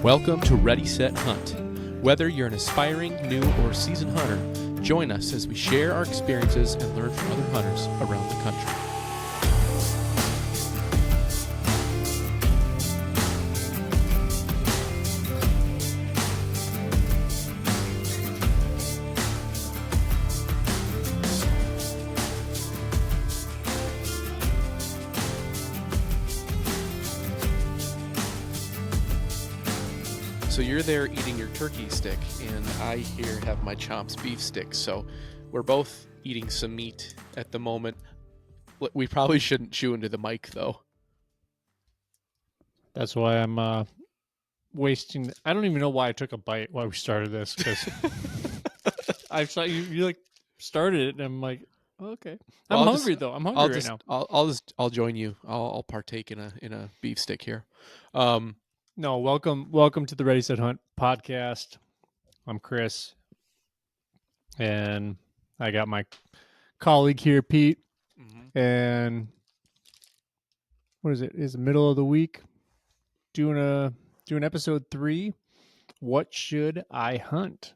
Welcome to Ready, Set, Hunt. Whether you're an aspiring, new, or seasoned hunter, join us as we share our experiences and learn from other hunters around the country. So you're there eating your turkey stick, and I here have my Chomps beef stick. So we're both eating some meat at the moment. We probably shouldn't chew into the mic, though. That's why I'm wasting. I don't even know why I took a bite while we started this, because I saw you like started it, and I'm like, okay. I'm hungry though. I'm hungry right now. I'll join you. I'll partake in a beef stick here. No, welcome to the Ready Set Hunt podcast. I'm Chris, and I got my colleague here, Pete. And what is it? It's the middle of the week. Doing episode 3. What should I hunt?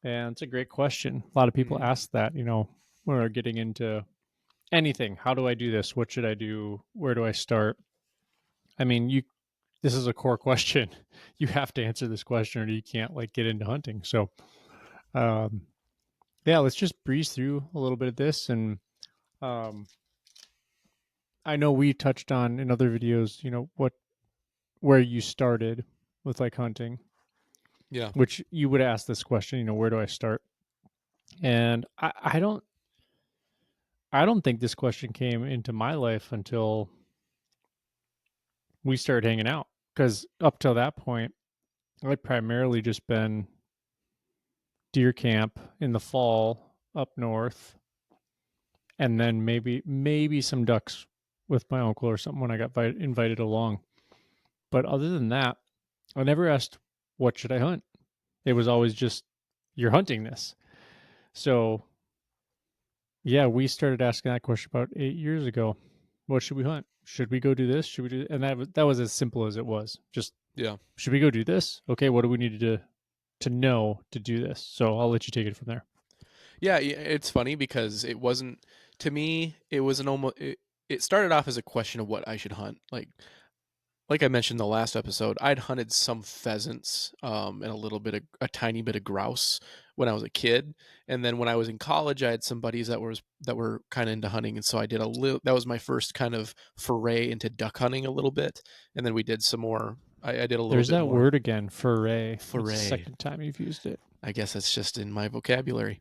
And it's a great question. A lot of people ask that. You know, when we're getting into anything. How do I do this? What should I do? Where do I start? I mean, this is a core question. You have to answer this question, or you can't get into hunting. So, yeah, let's just breeze through a little bit of this. And I know we touched on in other videos, where you started with hunting. Yeah. Which you would ask this question, where do I start? And I don't think this question came into my life until we started hanging out, because up till that point, I'd primarily just been deer camp in the fall up north, and then maybe some ducks with my uncle or something when I got invited along. But other than that, I never asked, what should I hunt? It was always just, you're hunting this. So yeah, we started asking that question about 8 years ago. What should we hunt? Should we go do this? Should we do? And that was as simple as it was. Just, Yeah. should we go do this? Okay, what do we need to know to do this? So I'll let you take it from there. Yeah, it's funny because it wasn't, to me, it was it started off as a question of what I should hunt. Like I mentioned in the last episode, I'd hunted some pheasants and a tiny bit of grouse when I was a kid. And then when I was in college, I had some buddies that were kind of into hunting. And so I did that was my first kind of foray into duck hunting a little bit. And then we did some more. I did a little There's bit that more. word again, foray. Foray. It's the second time you've used it. I guess that's just in my vocabulary.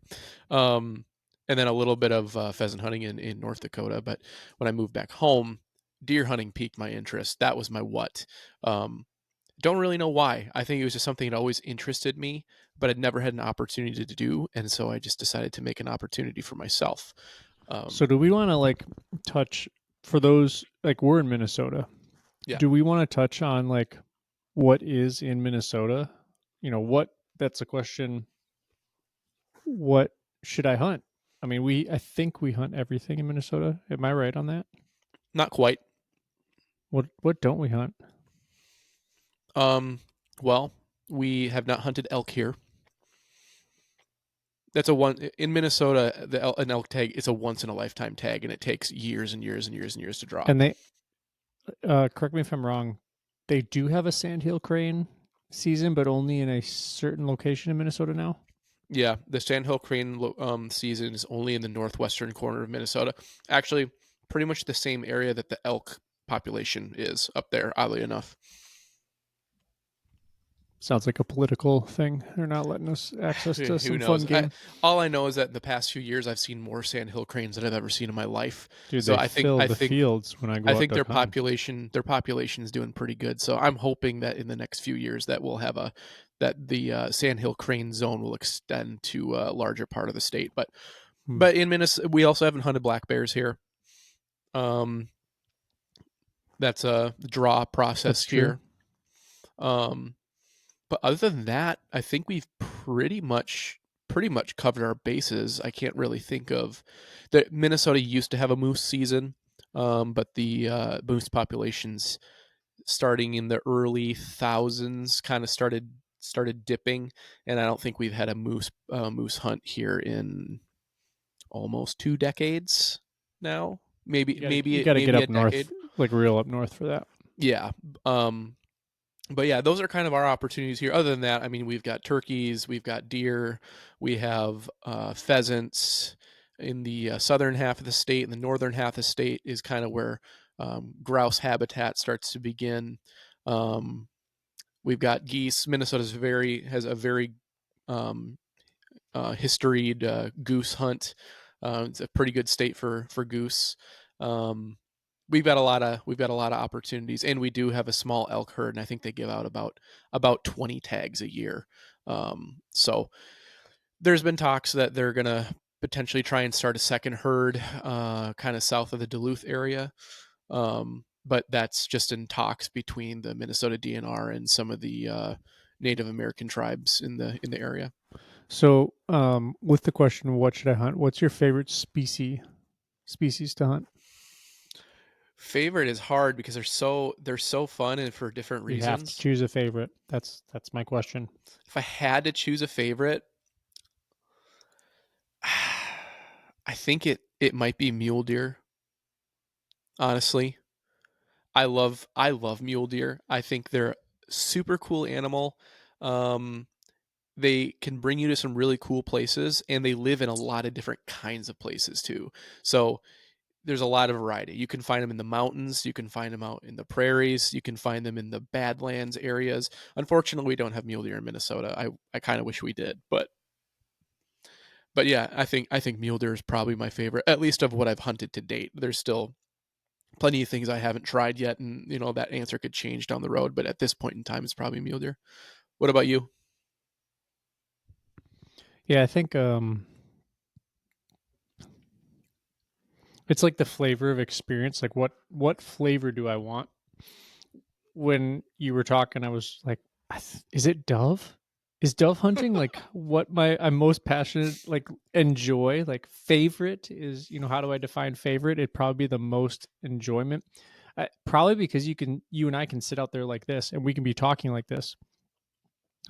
And then a little bit of pheasant hunting in North Dakota. But when I moved back home, deer hunting piqued my interest. That was my what. Don't really know why. I think it was just something that always interested me, but I'd never had an opportunity to do. And so I just decided to make an opportunity for myself. So do we want to touch, for those, we're in Minnesota. Yeah. Do we want to touch on what is in Minnesota? That's a question. What should I hunt? I mean, I think we hunt everything in Minnesota. Am I right on that? Not quite. What don't we hunt? Well, we have not hunted elk here. That's in Minnesota. An elk tag is a once in a lifetime tag, and it takes years and years and years and years to draw. And they, correct me if I'm wrong, they do have a sandhill crane season, but only in a certain location in Minnesota now. Yeah, the sandhill crane season is only in the northwestern corner of Minnesota. Actually, pretty much the same area that the elk population is up there, oddly enough. Sounds like a political thing. They're not letting us access to some fun game. All I know is that in the past few years, I've seen more sandhill cranes than I've ever seen in my life. Dude, so I think the fields when I go. I think their population is doing pretty good. So I'm hoping that in the next few years that we'll have the sandhill crane zone will extend to a larger part of the state. But in Minnesota, we also haven't hunted black bears here. That's a draw process here. But other than that, I think we've pretty much covered our bases. I can't really think of that. Minnesota used to have a moose season, but the moose populations starting in the early thousands, kind of started dipping, and I don't think we've had a moose hunt here in almost 2 decades now. Maybe You got to get maybe a up north, decade. like real up north for that. Yeah. But yeah, those are kind of our opportunities here. Other than that, I mean, we've got turkeys, we've got deer, we have pheasants in the southern half of the state, and the northern half of the state is kind of where grouse habitat starts to begin. Um, we've got geese. Minnesota's has a very um, historied goose hunt. It's a pretty good state for goose. Um, we've got a lot of opportunities, and we do have a small elk herd, and I think they give out about 20 tags a year. So there's been talks that they're gonna potentially try and start a second herd, kind of south of the Duluth area. But that's just in talks between the Minnesota DNR and some of the Native American tribes in the area. So, with the question, what should I hunt? What's your favorite species to hunt? Favorite is hard because they're so fun and for different You have to reasons. choose a favorite. That's my question. If I had to choose a favorite, I think it might be mule deer. Honestly, I love mule deer. I think they're a super cool animal. Um, they can bring you to some really cool places, and they live in a lot of different kinds of places too. So there's a lot of variety. You can find them in the mountains, you can find them out in the prairies, you can find them in the badlands areas. Unfortunately, we don't have mule deer in Minnesota. I kind of wish we did, but yeah, I think mule deer is probably my favorite, at least of what I've hunted to date. There's still plenty of things I haven't tried yet, and that answer could change down the road. But at this point in time, it's probably mule deer. What about you? Yeah, I think it's like the flavor of experience. Like what flavor do I want? When you were talking, I was like, is it dove? Is dove hunting like what I'm most passionate, like enjoy, like favorite is, how do I define favorite? It'd probably be the most enjoyment. Probably because you and I can sit out there like this and we can be talking like this.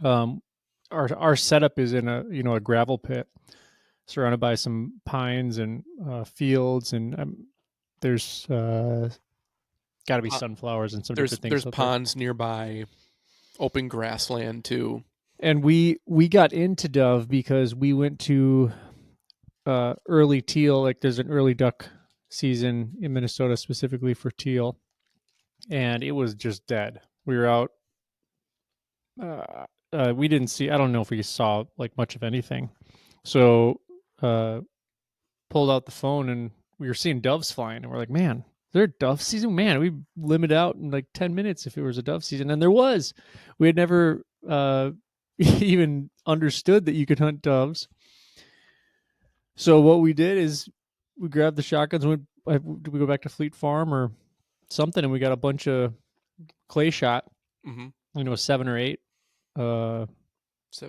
Um, our setup is in a gravel pit surrounded by some pines and fields, and there's got to be Po- sunflowers and some there's different things out there. ponds nearby, open grassland too. And we got into dove because we went to early teal. Like there's an early duck season in Minnesota specifically for teal, and it was just dead. We were out. We didn't see. I don't know if we saw like much of anything. So uh, pulled out the phone and we were seeing doves flying, and we're like, man, is there a dove season? Man, we limit out in like 10 minutes if it was a dove season, and there was. We had never even understood that you could hunt doves. So what we did is we grabbed the shotguns and did we go back to Fleet Farm or something, and we got a bunch of clay shot, Mm-hmm. 7 or 8. 7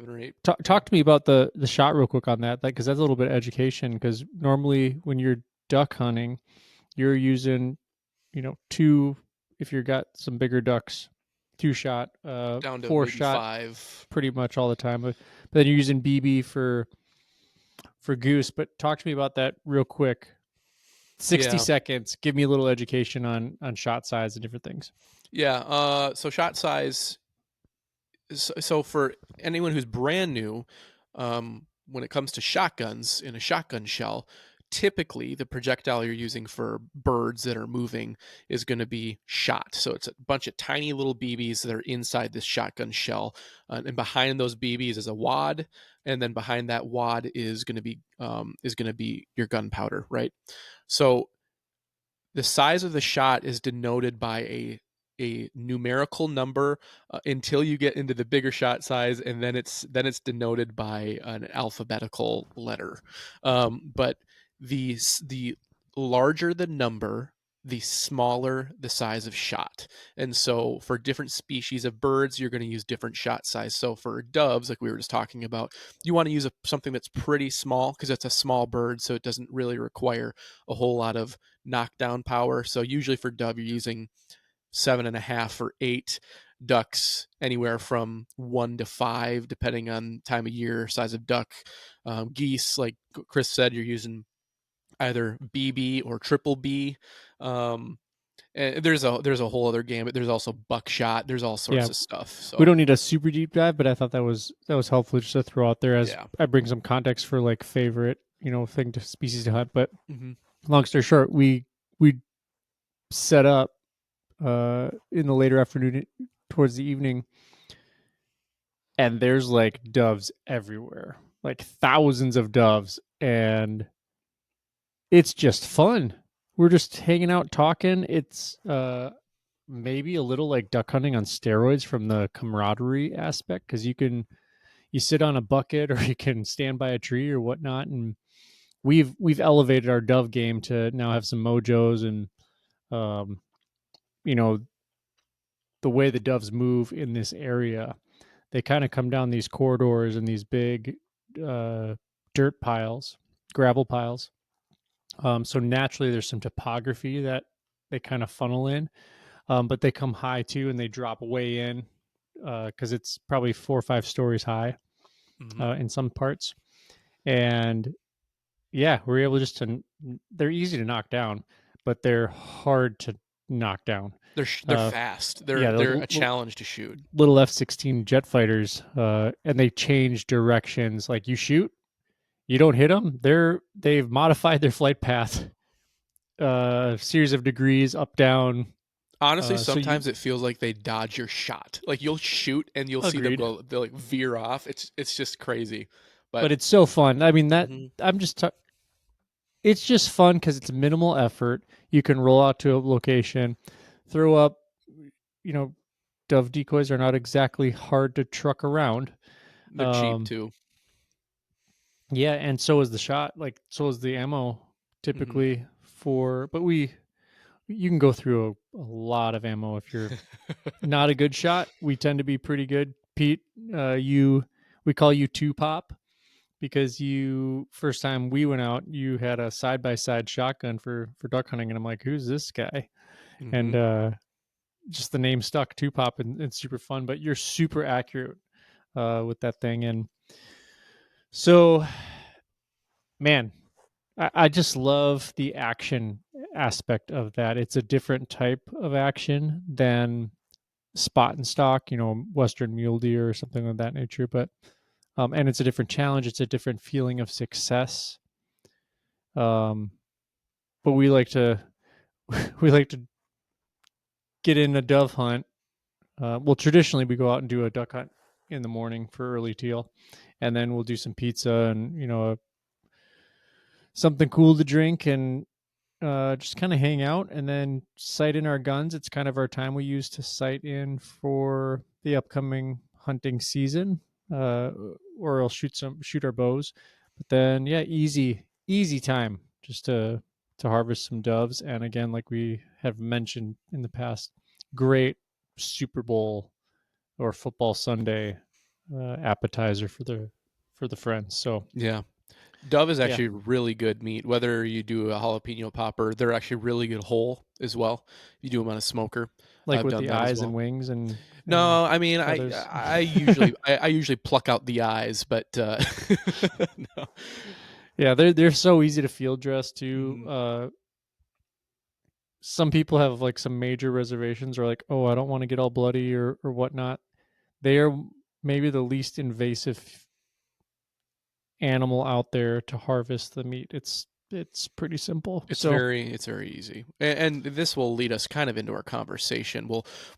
or 8. Talk to me about the shot real quick on that, because that's a little bit of education. Because normally when you're duck hunting, you're using, two, if you've got some bigger ducks, 2-shot, Down to maybe 4-shot, 5. pretty much all the time. But then you're using BB for goose. But talk to me about that real quick. 60 Yeah. seconds. Give me a little education on shot size and different things. Yeah. So shot size. So for anyone who's brand new, when it comes to shotguns in a shotgun shell, typically the projectile you're using for birds that are moving is going to be shot. So it's a bunch of tiny little BBs that are inside this shotgun shell, and behind those BBs is a wad, and then behind that wad is going to be your gunpowder, right? So the size of the shot is denoted by a numerical number until you get into the bigger shot size, and then it's denoted by an alphabetical letter. But the larger the number, the smaller the size of shot. And so for different species of birds, you're going to use different shot size. So for doves, like we were just talking about, you want to use something that's pretty small because it's a small bird, so it doesn't really require a whole lot of knockdown power. So usually for dove, you're using 7.5 or 8, ducks anywhere from 1 to 5 depending on time of year, size of duck. Geese, like Chris said, you're using either BB or triple B. And there's a whole other gamut. There's also buckshot. There's all sorts Yeah, of stuff. we So don't need a super deep dive, but I thought that was helpful just to throw out there as yeah. I bring some context for like favorite thing to species to hunt. But Hmm. long story short, we set up in the later afternoon towards the evening, and there's like doves everywhere, like thousands of doves, and it's just fun. We're just hanging out talking. It's maybe a little like duck hunting on steroids from the camaraderie aspect, because you sit on a bucket or you can stand by a tree or whatnot, and we've elevated our dove game to now have some mojos, and um, you know the way the doves move in this area, they kind of come down these corridors and these big uh, dirt piles, gravel piles. So naturally, there's some topography that they kind of funnel in, but they come high too, and they drop way in because it's probably 4 or 5 stories high Hmm. in some parts. And yeah, we're able just to. They're easy to knock down, but they're hard to knock down. They're Uh, fast. yeah, They're a challenge to shoot. little F-16 jet fighters, and they change directions. Like you shoot, you don't hit them. They've modified their flight path, series of degrees up down. Honestly, So you sometimes it feels like they dodge your shot. Like you'll shoot and you'll see them agreed, go, they'll like veer off. It's just crazy. But but it's so fun. I mean that mhm. I'm just. It's just fun because it's minimal effort. You can roll out to a location, throw up. You know, dove decoys are not exactly hard to truck around. They're cheap Um, too. yeah, and so is the shot. Like so is the ammo Hmm. typically for. But you can go through a lot of ammo if you're not a good shot. We tend to be pretty good. Pete, we call you two pop because you first time we went out, you had a side by side shotgun for duck hunting, and I'm like, who's this guy? And Hmm. just the name stuck, two pop, and it's super fun. But you're super accurate with that thing, and so man, I just love the action aspect of that. It's a different type of action than spot and stock, Western mule deer or something of that nature. But and it's a different challenge. It's a different feeling of success. Um, but we like to we like to get in a dove hunt. Well, traditionally we go out and do a duck hunt in the morning for early teal, and then we'll do some pizza and something cool to drink, and just kind of hang out and then sight in our guns. It's kind of our time we use to sight in for the upcoming hunting season, uh, or I'll shoot our bows. But then, yeah, easy time just to harvest some doves. And again, like we have mentioned in the past, great Super Bowl or football Sunday appetizer for the friends. So Yeah. Dove is yeah, actually really good meat. Whether you do a jalapeno popper, they're actually really good whole as well. You do them on a smoker. like I've with done the that as eyes and well. wings and No, I mean feathers. I usually pluck out the eyes, but no. Yeah, they're so easy to field dress too. Mhm. Some people have like some major reservations, or like, oh, I don't want to get all bloody or whatnot. They are maybe the least invasive animal out there to harvest the meat. It's pretty simple. So It's very easy, and this will lead us kind of into our conversation.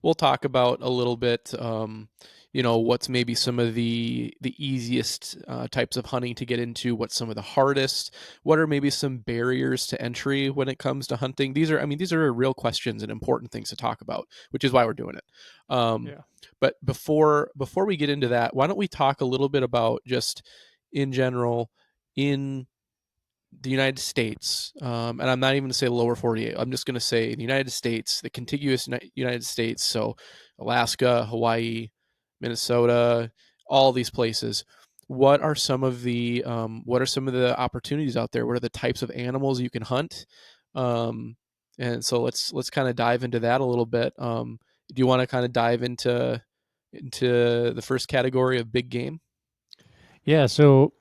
We'll talk about a little bit, what's maybe some of the easiest types of hunting to get into, what's some of the hardest, what are maybe some barriers to entry when it comes to hunting. These are real questions and important things to talk about, which is why we're doing it. Um, yeah, but before we get into that, why don't we talk a little bit about just in general in the United States, and I'm not even going to say lower 48. I'm just going to say the United States, the contiguous United States. So Alaska, Hawaii, Minnesota, all these places. What are some of the opportunities out there? What are the types of animals you can hunt? Um, And so let's kind of dive into that a little bit. Do you want to kind of dive into the first category of big game? Yeah, so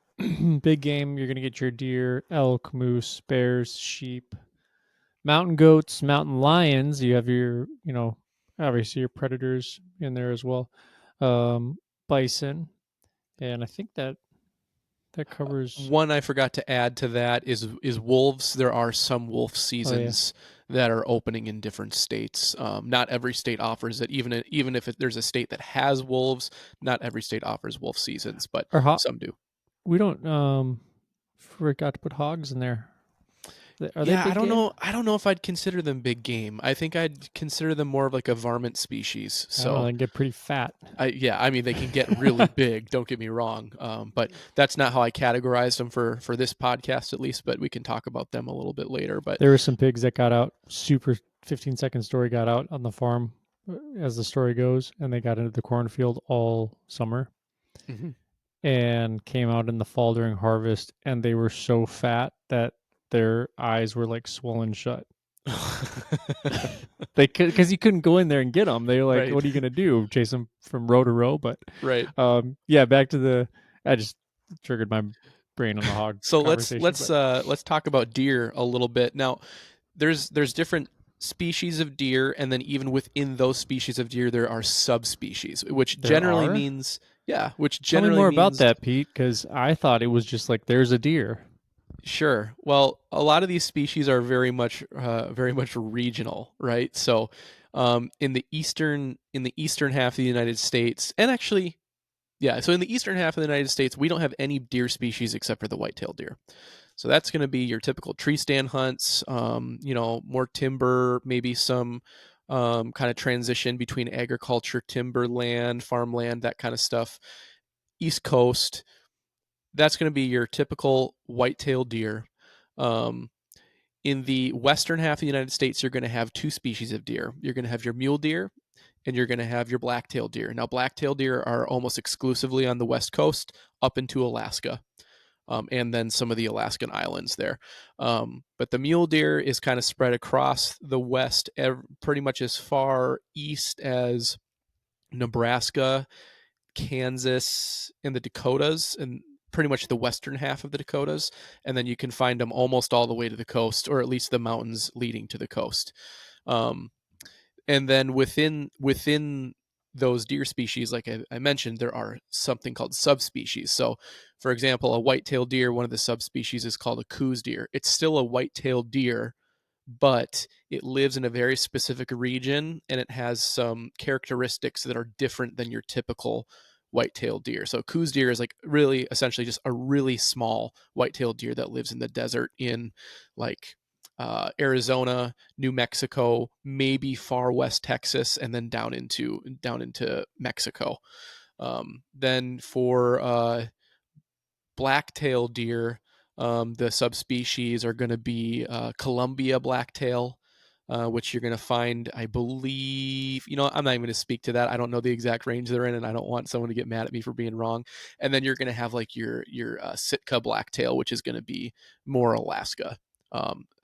big game, you're going to get your deer, elk, moose, bears, sheep, mountain goats, mountain lions. You have your, obviously your predators in there as well. Um, Bison, and I think that covers. One I forgot to add to that is wolves. There are some wolf Oh yeah, seasons that are opening in different states. Not every state offers it. Even if there's a state that has wolves, not every state offers wolf seasons, but or some do. we don't forgot to put hogs in there. Are they Yeah, I big don't game? know. I don't know if I'd consider them big game. I think I'd consider them more of like a varmint species. I don't know. So They get pretty fat. I mean, they can get really big. Don't get me wrong, but that's not how I categorized them for this podcast, at least. But we can talk about them a little bit later. But There were some pigs that got out. Super 15-second story got out on the farm, as the story goes, and they got into the cornfield all summer Mhm. and came out in the fall during harvest, and they were so fat that their eyes were like swollen shut. They could, because you couldn't go in there and get them. They were like, Right, "What are you gonna do? Chase them from row to row?" But right. yeah, back to the. I just triggered my brain on the hog So conversation, but let's talk about deer a little bit. Now, there's different species of deer, and then even within those species of deer, there are subspecies, which there generally are. means yeah, which Tell me generally more about means that, Pete, because I thought it was just like there's a deer. sure. Well, a lot of these species are very much regional, right? So, in the eastern half of the United States, and actually, yeah, so in the eastern half of the United States, we don't have any deer species except for the white-tailed deer. So that's going to be your typical tree stand hunts. More timber, maybe some kind of transition between agriculture, timberland, farmland, that kind of stuff. East Coast, that's going to be your typical white-tailed deer. Um, in the western half of the United States, you're going to have two species of deer. You're going to have your mule deer and you're going to have your black-tailed deer. Now, black-tailed deer are almost exclusively on the west coast up into Alaska. And then some of the Alaskan islands there. But the mule deer is kind of spread across the west, pretty much as far east as Nebraska, Kansas, and the Dakotas, and pretty much the western half of the Dakotas. And then you can find them almost all the way to the coast, or at least the mountains leading to the coast. Um, and then within those deer species, like I mentioned, there are something called subspecies. So, for example, a white-tailed deer, one of the subspecies is called a Coues deer. It's still a white-tailed deer, but it lives in a very specific region and it has some characteristics that are different than your typical white-tailed deer. So Coues deer is like really essentially just a really small white-tailed deer that lives in the desert in like Arizona, New Mexico, maybe far west Texas, and then down into Mexico. Then for black-tailed deer, the subspecies are going to be Columbia blacktail, which you're going to find, I believe. I'm not even going to speak to that. I don't know the exact range they're in, and I don't want someone to get mad at me for being wrong. And then you're going to have like your Sitka blacktail, which is going to be more Alaska.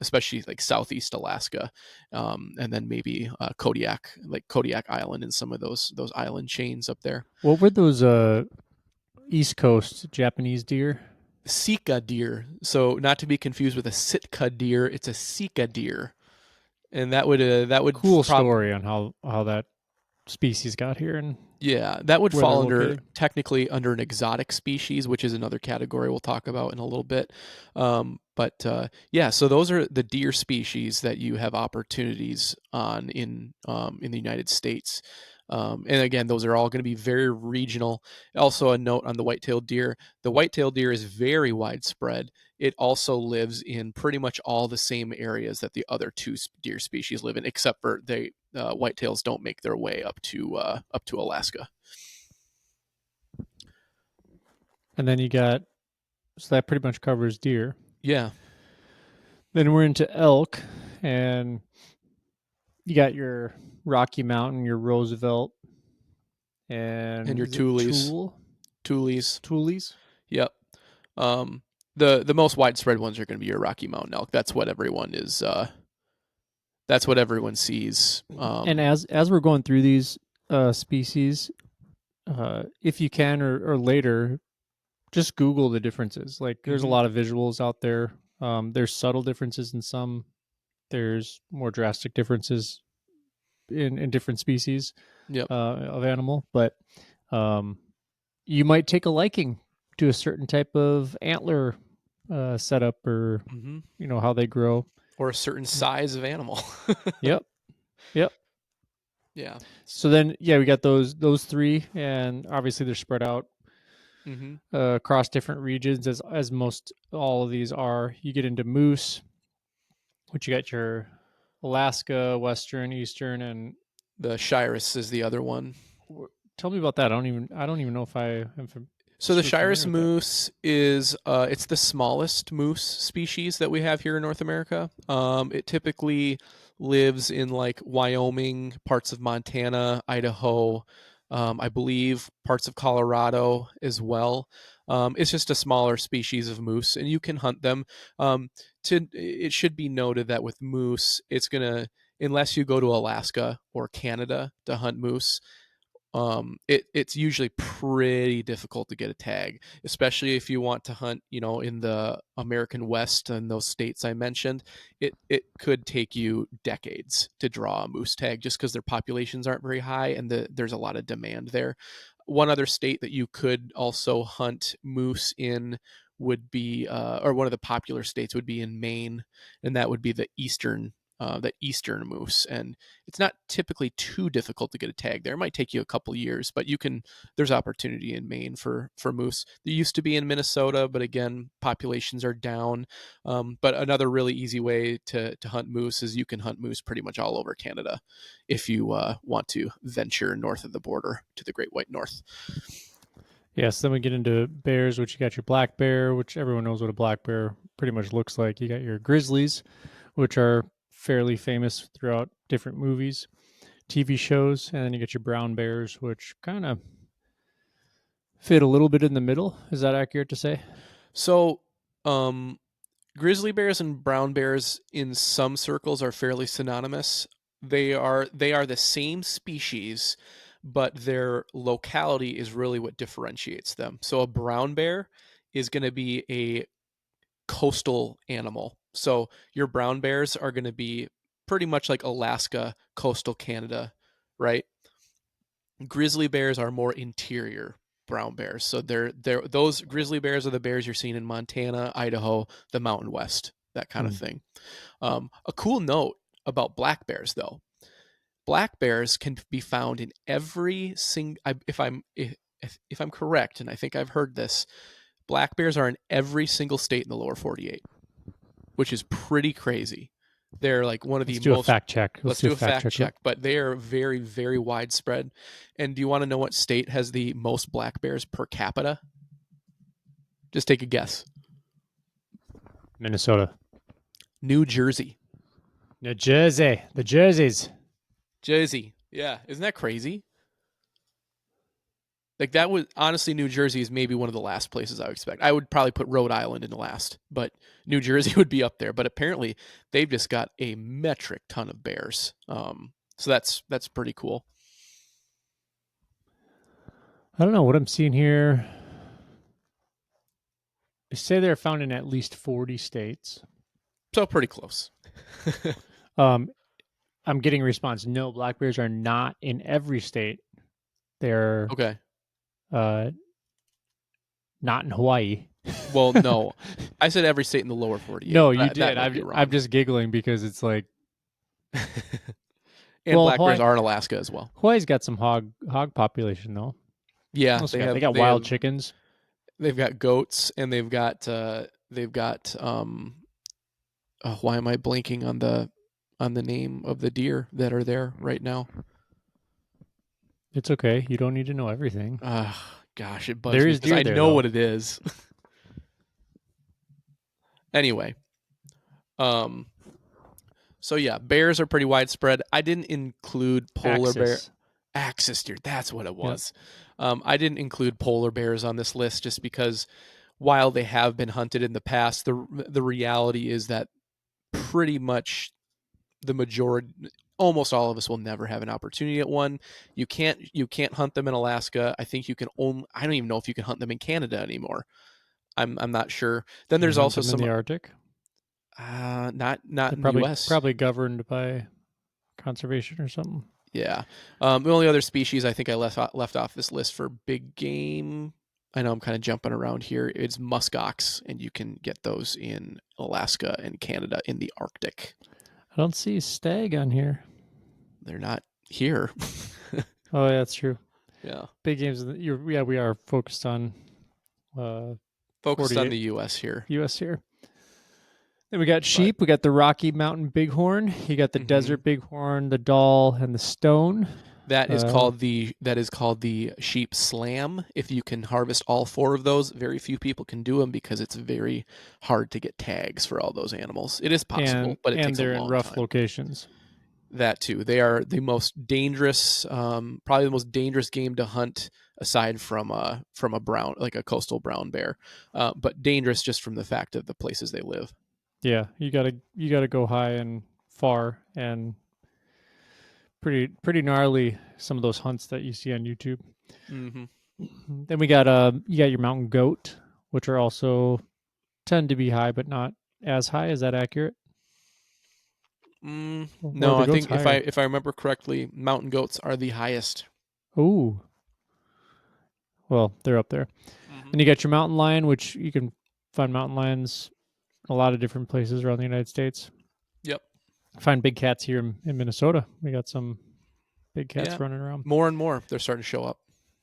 Especially like southeast Alaska, and then maybe Kodiak Island, and some of those island chains up there. What were those East Coast Japanese deer? Sika deer. So not to be confused with a Sitka deer, it's a Sika deer, and that would Cool prob story on how that species got here and yeah, that would where they're fall under located. technically under an exotic species, which is another category we'll talk about in a little bit. But yeah, so those are the deer species that you have opportunities on in the United States. And again, those are all going to be very regional. Also, a note on the white-tailed deer: the white-tailed deer is very widespread. It also lives in pretty much all the same areas that the other two deer species live in, except for whitetails don't make their way up to Alaska. And then you got, so that pretty much covers deer. Yeah, Then we're into elk, and you got your Rocky Mountain, your Roosevelt, and and your is it Thule's, Thule's. Tules? Yep. Um, the most widespread ones are going to be your Rocky Mountain elk. That's what everyone is That's what everyone sees. And as we're going through these species, if you can or later, just Google the differences. Like there's a Mhm. lot of visuals out there. There's subtle differences in some. There's more drastic differences in different species Yep. of animal, but um, you might take a liking to a certain type of antler setup, or Mhm. how they grow. Or a certain size of animal. Yep, yep. Yeah. So then, yeah, we got those three, and obviously they're spread out Mhm. across different regions, as most all of these are. You get into moose, which you got your Alaska, Western, Eastern, and The Shiras is the other one. tell me about that. I don't even know if I am So the super familiar Shiras with that. moose is it's the smallest moose species that we have here in North America. It typically lives in like Wyoming, parts of Montana, Idaho, I believe parts of Colorado as well. It's just a smaller species of moose, and you can hunt them. It should be noted that with moose, it's gonna unless you go to Alaska or Canada to hunt moose, it's usually pretty difficult to get a tag, especially if you want to hunt, in the American West and those states I mentioned. It could take you decades to draw a moose tag just because their populations aren't very high and there's a lot of demand there. One other state that you could also hunt moose in would be, or one of the popular states would be in Maine, and that would be the eastern moose. And it's not typically too difficult to get a tag there. It might take you a couple years, but there's opportunity in Maine for moose. There used to be in Minnesota, but again, populations are down. But another really easy way to hunt moose is you can hunt moose pretty much all over Canada if you want to venture north of the border to the Great White North. Yes, then we get into bears, which you got your black bear, which everyone knows what a black bear pretty much looks like. You got your grizzlies, which are fairly famous throughout different movies, TV shows, and then you get your brown bears, which kind of fit a little bit in the middle. Is that accurate to say? So, um, grizzly bears and brown bears in some circles are fairly synonymous. They are the same species, but their locality is really what differentiates them. So a brown bear is going to be a coastal animal. So your brown bears are going to be pretty much like Alaska, coastal Canada, right? Grizzly bears are more interior brown bears. So those grizzly bears are the bears you're seeing in Montana, Idaho, the Mountain West, that kind of Hmm. thing. A cool note about black bears, though: black bears can be found in every single. If I'm correct, and I think I've heard this, black bears are in every single state in the lower 48, which is pretty crazy. They're like one of the Let's do a most. fact check. Let's Let's do a do a fact fact check. check, but they are very, very widespread. And do you want to know what state has the most black bears per capita? Just take a guess. Minnesota. New Jersey. New Jersey. The Jerseys. Jersey. Yeah, isn't that crazy? Like that would honestly, New Jersey is maybe one of the last places I would expect. I would probably put Rhode Island in the last, but New Jersey would be up there. But apparently, they've just got a metric ton of bears. So that's pretty cool. I don't know what I'm seeing here. They say they're found in at least 40 states. So pretty close. Um, I'm getting a response. No, black bears are not in every state. They're Okay. uh, not in Hawaii. Well, no, I said every state in the lower 48. No, you That did. might be I'm wrong. just giggling because it's like, And well, black bears are in Alaska as well. Hawaii's got some hog population though. Yeah, Also got they got wild chickens. they've got goats, and they've got oh, why am I blanking on the name of the deer that are there right now? It's okay. You don't need to know everything. Gosh, it bugs There me is because deer I there know though. what it is. Anyway, um, so yeah, bears are pretty widespread. I didn't include polar bear. Axis. Axis deer, that's what it Yep. was. I didn't include polar bears on this list just because while they have been hunted in the past, the reality is that pretty much the majority, almost all of us will never have an opportunity at one. You can't hunt them in Alaska. I think you can only, I don't even know if you can hunt them in Canada anymore. I'm not sure. Then Can you there's hunt also them in some the Arctic? not They're in the probably US. probably governed by conservation or something. Yeah. The only other species I think I left off this list for big game, I know I'm kind of jumping around here, it's muskox, and you can get those in Alaska and Canada in the Arctic. I don't see stag on here. They're not here. Oh, yeah, that's true. Yeah. Big games. Yeah, we are focused on uh, Focused on 48 the US here. U.S. here. Then we got But sheep. We got the Rocky Mountain Bighorn. You got the mhm. Desert Bighorn, the Doll, and the Stone. Uh, That is called the sheep slam. If you can harvest all four of those, very few people can do them because it's very hard to get tags for all those animals. It is possible, but it and takes a they're in long rough time. locations. That too. They are the most dangerous, probably the most dangerous game to hunt aside from a brown, like a coastal brown bear, but dangerous just from the fact of the places they live. Yeah, you gotta go high and far, and pretty gnarly. Some of those hunts that you see on YouTube. Hmm. Then we got you got your mountain goat, which are also tend to be high, but not as high. Is that accurate? Or are No, the I goats think higher? if I remember correctly, mountain goats are the highest. Ooh, well, they're up there. Hmm. Then you got your mountain lion, which you can find mountain lions in a lot of different places around the United States. Yep. Find big cats here in Minnesota. We got some big cats Yeah. running around. More and more, they're starting to show up.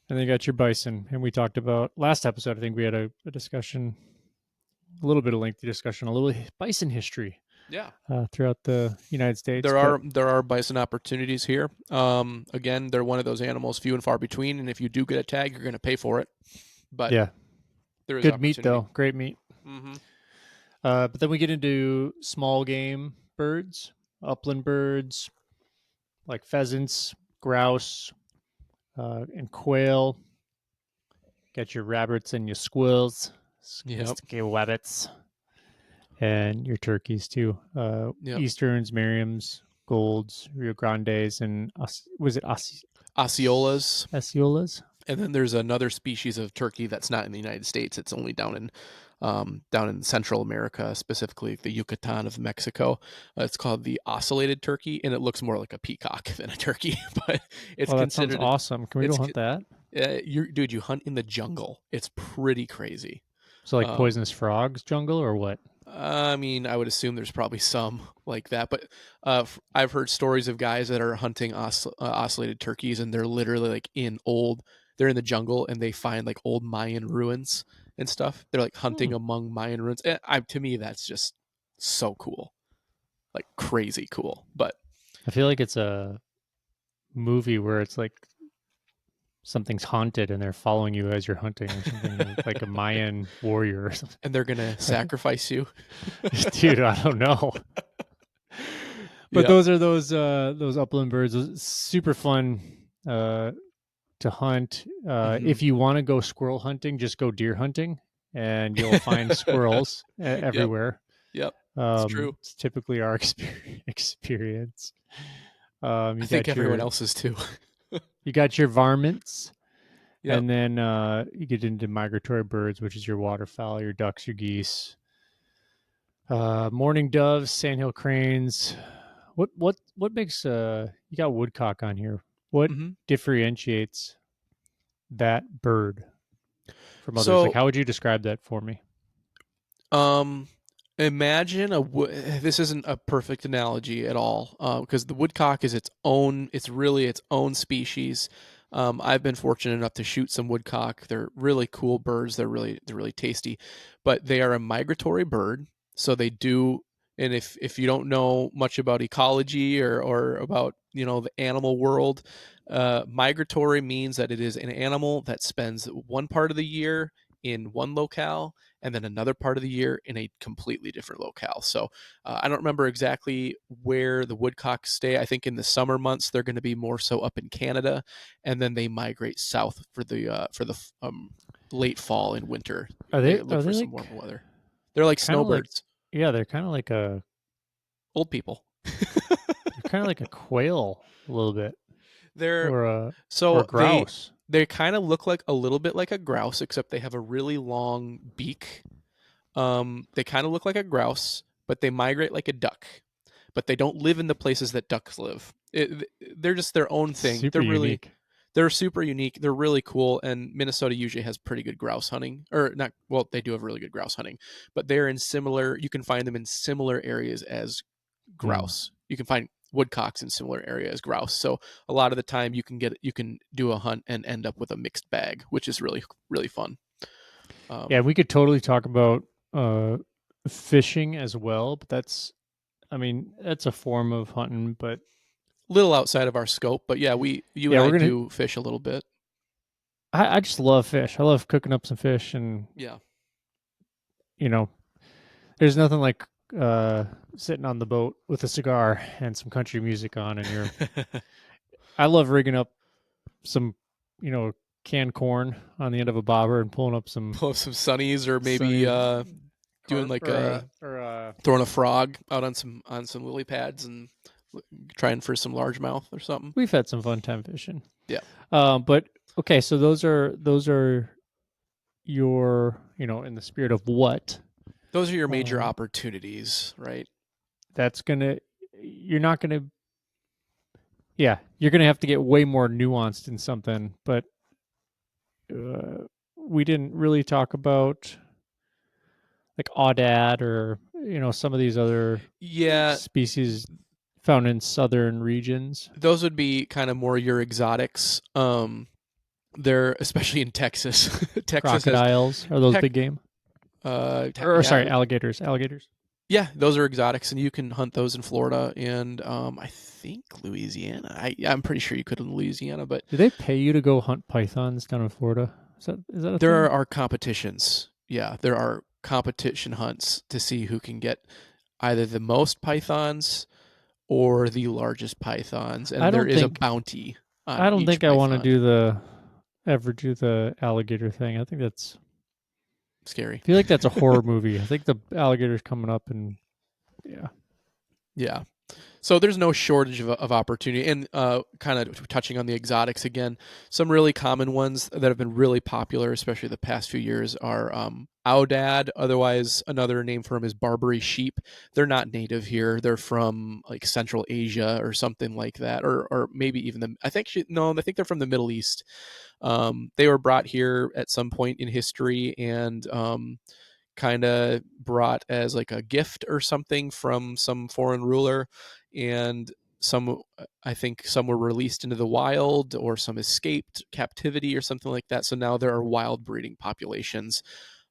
And then you got your bison. And we talked about last episode, I think we had a discussion, a little bit of lengthy discussion, a little bison history Yeah. throughout the United States. But There are bison opportunities here. Again, they're one of those animals few and far between, and if you do get a tag, you're going to pay for it. But yeah, there is good meat, opportunity. though. Great meat. Hmm. But then we get into small game birds, upland birds, like pheasants, grouse, and quail. Got your rabbits and your squirrels, Yep. rabbits, and your turkeys too. Yep. Easterns, Merriams, Golds, Rio Grandes, and was it Osceolas. Osceolas? And then there's another species of turkey that's not in the United States. It's only down in Central America, specifically the Yucatan of Mexico. It's called the ocellated turkey, and it looks more like a peacock than a turkey, but it's Oh, that sounds considered awesome. Can we go it's hunt that? dude. You hunt in the jungle. It's pretty crazy. So, like Um, poisonous frogs jungle or what? I mean, I would assume there's probably some like that, but I've heard stories of guys that are hunting ocellated turkeys, and they're literally like they're in the jungle and they find like old Mayan ruins and stuff. They're like Hmm. hunting among Mayan ruins. And to me, that's just so cool, like crazy cool. But I feel like it's a movie where it's like something's haunted and they're following you as you're hunting or something like a Mayan warrior or something. and they're gonna sacrifice you. Dude, I don't know. But Yep. those upland birds, super fun to hunt. Hmm. If you want to go squirrel hunting, just go deer hunting, and you'll find squirrels Yep. everywhere. Yep. It's true. It's typically our experience. I think everyone else's too. You got your varmints, Yep. and then you get into migratory birds, which is your waterfowl, your ducks, your geese, mourning doves, sandhill cranes. What makes you got woodcock on here? What Hmm. differentiates that bird from others? Like, So how would you describe that for me? Um, imagine this isn't a perfect analogy at all, because the woodcock is its own. It's really its own species. I've been fortunate enough to shoot some woodcock. They're really cool birds. They're really tasty, but they are a migratory bird. So they do. And if you don't know much about ecology or about the animal world, migratory means that it is an animal that spends one part of the year in one locale and then another part of the year in a completely different locale. So I don't remember exactly where the woodcocks stay. I think in the summer months they're going to be more so up in Canada, and then they migrate south for the late fall and winter. Are They they look are for they some like warmer weather. They're like kind of like snowbirds, yeah, they're kind of like a old people. They're kind of like a quail a little bit, They're or a so grouse. they kind of look like a little bit like a grouse, except they have a really long beak. They kind of look like a grouse, but they migrate like a duck. But they don't live in the places that ducks live. They're just their own thing. Super unique. They're super unique. They're really cool, and Minnesota usually has pretty good grouse hunting, or not. Well, they do have really good grouse hunting, but they're in similar. You can find them in similar areas as Mm. grouse. You can find woodcocks in similar areas as grouse. So a lot of the time, you can do a hunt and end up with a mixed bag, which is really fun. Yeah, Um, we could totally talk about uh, fishing as well, but I mean, that's a form of hunting. But Little outside of our scope, but yeah, you and yeah, I we're gonna. do fish a little bit. I just love fish. I love cooking up some fish, and Yeah. you know, there's nothing like uh, sitting on the boat with a cigar and some country music on, and you're. I love rigging up some, you know, canned corn on the end of a bobber and pulling up some Pull up some sunnies, or maybe sunny doing carp like a or throwing a frog out on some lily pads and trying for some largemouth or something. we've had some fun time fishing. Yeah, But okay, so those are your, you know, in the spirit of what those are your major uh, opportunities, right? that's gonna you're not gonna yeah, you're gonna have to get way more nuanced in something. But we didn't really talk about like aoudad or, you know, some of these other Yeah, species found in southern regions. those would be kind of more your exotics. They're especially in Texas. Texas has Crocodiles, are those tech. big game? Or Yeah, sorry, alligators. Alligators. yeah, those are exotics, and you can hunt those in Florida and I think Louisiana. I'm pretty sure you could in Louisiana, but Do they pay you to go hunt pythons down in Florida? Is that a there thing? are competitions. Yeah, there are competition hunts to see who can get either the most pythons or the largest pythons, I and there don't is a think bounty I on don't each think I want to python. do the alligator thing. Scary. I feel like that's a horror movie. I think the alligator's coming up and yeah. Yeah. So there's no shortage of opportunity, and kind of touching on the exotics again, some really common ones that have been really popular, especially the past few years, are Aoudad. Otherwise, another name for them is Barbary sheep. They're not native here. They're from like Central Asia or something like that, or maybe even the. I think they're from the Middle East. They were brought here at some point in history, and kind of brought as like a gift or something from some foreign ruler, and some I think some were released into the wild or some escaped captivity or something like that. So now there are wild breeding populations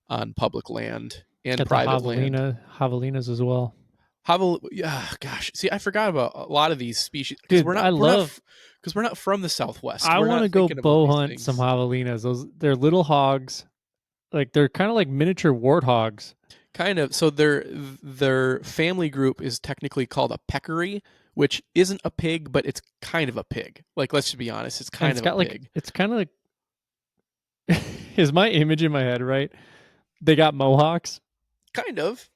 on public land and Got the private land. javelinas as well. Yeah, gosh. See, I forgot about a lot of these species because Dude, I love we're not from the Southwest. I We're want not to go thinking about bow these hunt some things. javelinas. They're little hogs. Like they're kind of like miniature warthogs. Kind of. So their family group is technically called a peccary, which isn't a pig, but it's kind of a pig. Like, let's just be honest, it's And kind of a pig. it's kind of like is my image in my head right? They got mohawks, Kind of.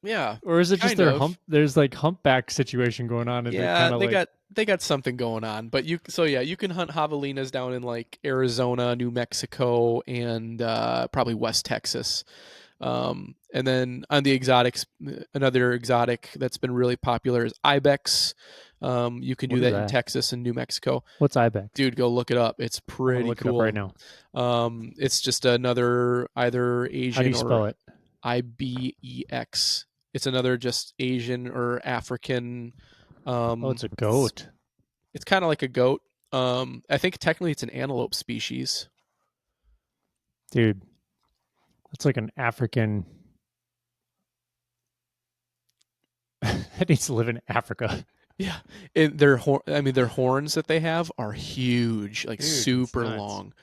Yeah. or is it just Kind their of. hump? There's like humpback situation going on, and they're Yeah, kind of like they got something going on. But you can hunt javelinas down in like Arizona, New Mexico, and probably West Texas. And then on the exotics, another exotic that's been really popular is ibex. You can do what is that in that? Texas and New Mexico. What's ibex? Dude, go look it up. It's I'm gonna pretty look it up right cool. now. It's just another either How do you Asian or spell it? IBEX. It's another just Asian or African. Oh, it's a It's goat, kind of like a goat. I think technically it's an antelope species. dude. It's like an African that needs to live in Africa. Yeah, I mean, their horns that they have are huge, like Dude, it's super nuts. long.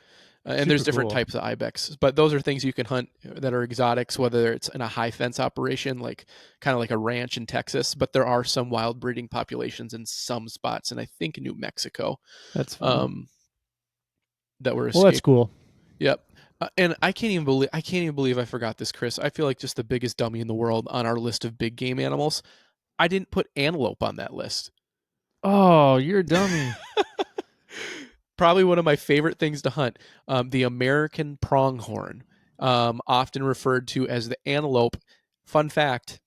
And there's Super different cool. types of ibex, but those are things you can hunt that are exotics, whether it's in a high fence operation, like kind of like a ranch in Texas. But there are some wild breeding populations in some spots, and I think New Mexico, That's fun. um, that were Well, that's escaped. cool. Yep. And I can't even believe I forgot this, Chris. I feel like just the biggest dummy in the world on our list of big game animals. I didn't put antelope on that list. Oh, you're a dummy. Probably one of my favorite things to hunt, the American pronghorn, often referred to as the antelope. Fun fact: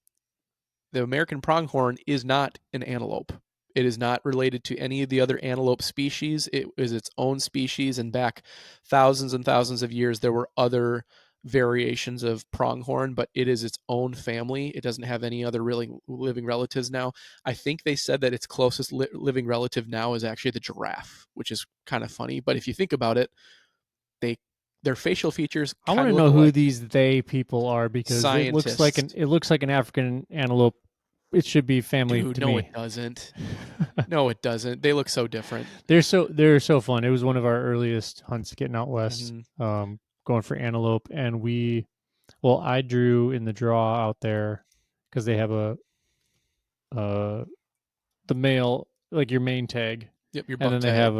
the American pronghorn is not an antelope. It is not related to any of the other antelope species. It is its own species, and back thousands and thousands of years, there were other variations of pronghorn, but it is its own family. It doesn't have any other really living relatives now. I think they said that its closest living relative now is actually the giraffe, which is kind of funny. But if you think about it, they their facial features I want kind to of look know who alike. these they people are because Scientists. it looks like an African antelope. It should be family Dude, to no, it me. doesn't. No, it doesn't. They look so different. They're so fun. It was one of our earliest hunts getting out west, Hmm. going for antelope, and I drew in the draw out there because they have a uh the male, like your main tag, Yep, your and buck then they tag. have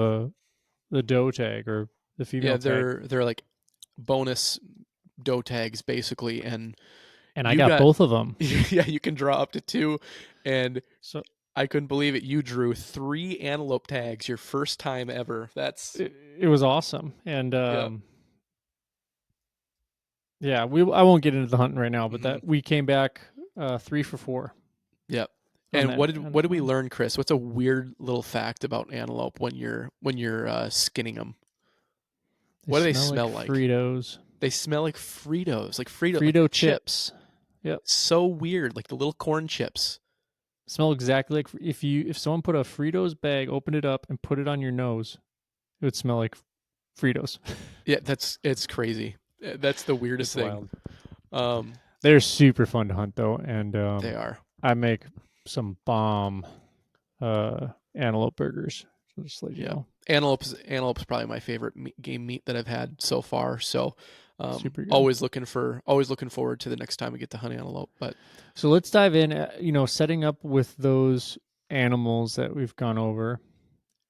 the doe tag or the Yeah, female tag, they're like bonus doe tags basically, and and I you got got both of them. yeah, you can draw up to two, and So I couldn't believe it. You drew three antelope tags your first time ever. That's it was awesome, and yeah. yeah, we I won't get into the hunting right now, but Hmm. that we came back 3 for 4 Yep. on And that what on did that we one. learn, Chris? What's a weird little fact about antelope when you're skinning them? They What do they smell like smell like? Fritos, They smell like Fritos, like Frito chips. chips. Yep, So weird, like the little corn chips. smell exactly like if someone put a Fritos bag, opened it up, and put it on your nose, it would smell like Fritos. Yeah, it's crazy. That's the weirdest It's thing. wild. Um, They're super fun to hunt though, and they are. I make some bomb antelope burgers. So just to let you Yeah, know, antelope's probably my favorite game meat that I've had so far. So, super good. always looking forward to the next time we get to hunt antelope. But So let's dive in. Setting up with those animals that we've gone over.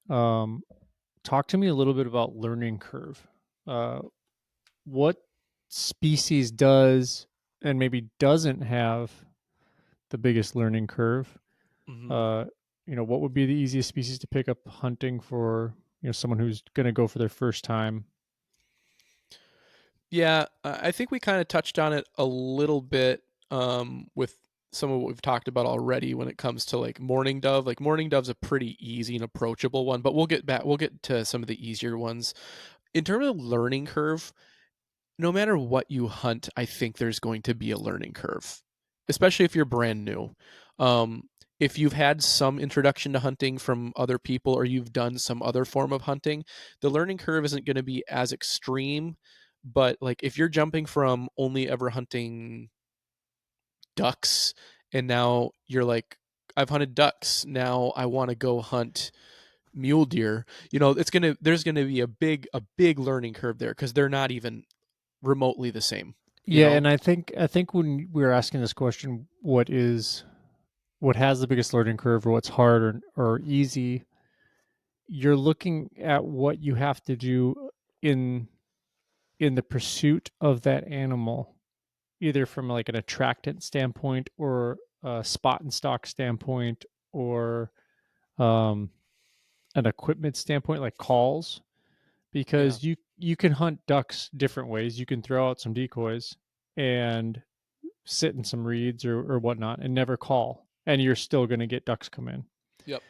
Um, Talk to me a little bit about learning curve. Uh, what species does and maybe doesn't have the biggest learning curve? mhm. Uh, what would be the easiest species to pick up hunting for someone who's going to go for their first time? Yeah, I think we kind of touched on it a little bit with some of what we've talked about already when it comes to like mourning dove. Like mourning dove's a pretty easy and approachable one, but we'll get to some of the easier ones. In terms of learning curve, no matter what you hunt, I think there's going to be a learning curve, especially if you're brand new. Um, if you've had some introduction to hunting from other people or you've done some other form of hunting, the learning curve isn't going to be as extreme. But like if you're jumping from only ever hunting ducks and now you're like, I've hunted ducks, now I want to go hunt mule deer, there's gonna be a big learning curve there because they're not even remotely the same, you Yeah, know? and I think when we were asking this question, what has the biggest learning curve or what's hard or easy, you're looking at what you have to do in in the pursuit of that animal, either from like an attractant standpoint or a spot and stock standpoint or um, an equipment standpoint, like calls, Yeah. because you can hunt ducks different ways. You can throw out some decoys and sit in some reeds or whatnot and never call, and you're still going to get ducks come in. Yep.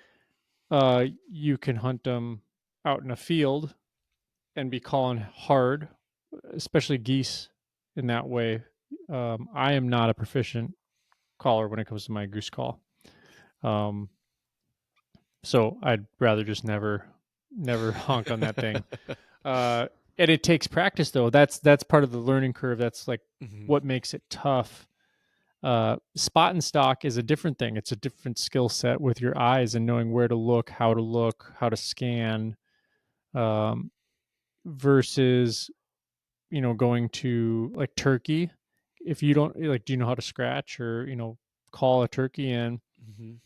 You can hunt them out in a field and be calling hard, especially geese in that way. I am not a proficient caller when it comes to my goose call. Um, so I'd rather just never honk on that thing. Uh, and it takes practice though. That's part of the learning curve. That's like Hmm. what makes it tough. Spot and stock is a different thing. It's a different skill set with your eyes and knowing where to look, how to scan, um, versus going to like turkey. If you don't like, do you know how to scratch or call a turkey in? Hmm.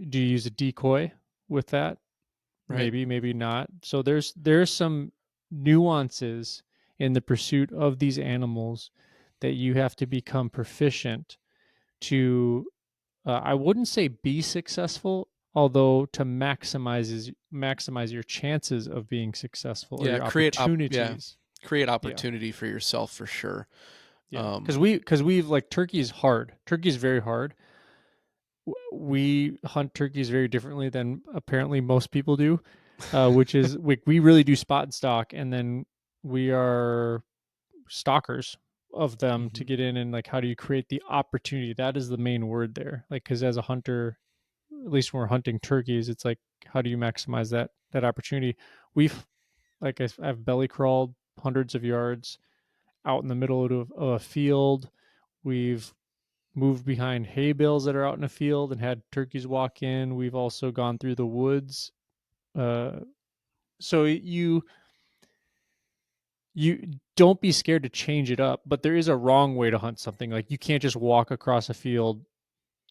Do you use a decoy with that? Right. Maybe not. So there's some nuances in the pursuit of these animals that you have to become proficient to I wouldn't say be successful, although to maximize your chances of being successful or Yeah, your yeah, opportunities. create Yeah. opportunity for yourself for sure. Yeah. Um, Because we've like turkey's hard. Turkey's very hard. We hunt turkeys very differently than apparently most people do, which is we really do spot and stalk, and then we are stalkers of them to mhm. get in. And like, how do you create the opportunity? That is the main word there. Like, because as a hunter, at least when we're hunting turkeys, it's like, how do you maximize that opportunity? We've like I've belly crawled hundreds of yards out in the middle of a field. We've moved behind hay bales that are out in a field and had turkeys walk in. We've also gone through the woods. Uh, so you don't be scared to change it up, but there is a wrong way to hunt something. Like, you can't just walk across a field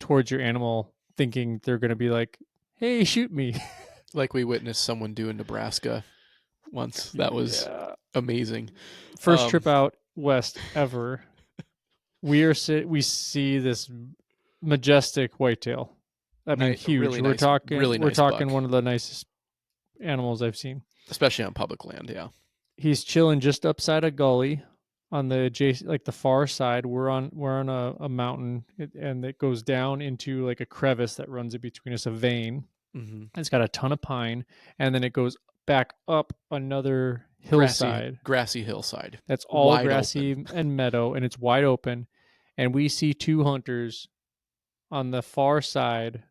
towards your animal thinking they're going to be like, "Hey, shoot me." Like we witnessed someone do in Nebraska once. That was Yeah. amazing. First Um, trip out west ever. We see this majestic whitetail. I mean, huge. We're talking really we're nice talking buck, one of the nicest animals I've seen. especially on public land. Yeah. He's chilling just upside a gully on the adjacent, like the far side. We're on a mountain, and it goes down into like a crevice that runs in between us, a vein. Hmm. It's got a ton of pine, and then it goes back up another hillside Grassy hillside, that's all wide open. grassy and meadow, and it's wide open. And we see two hunters on the far side.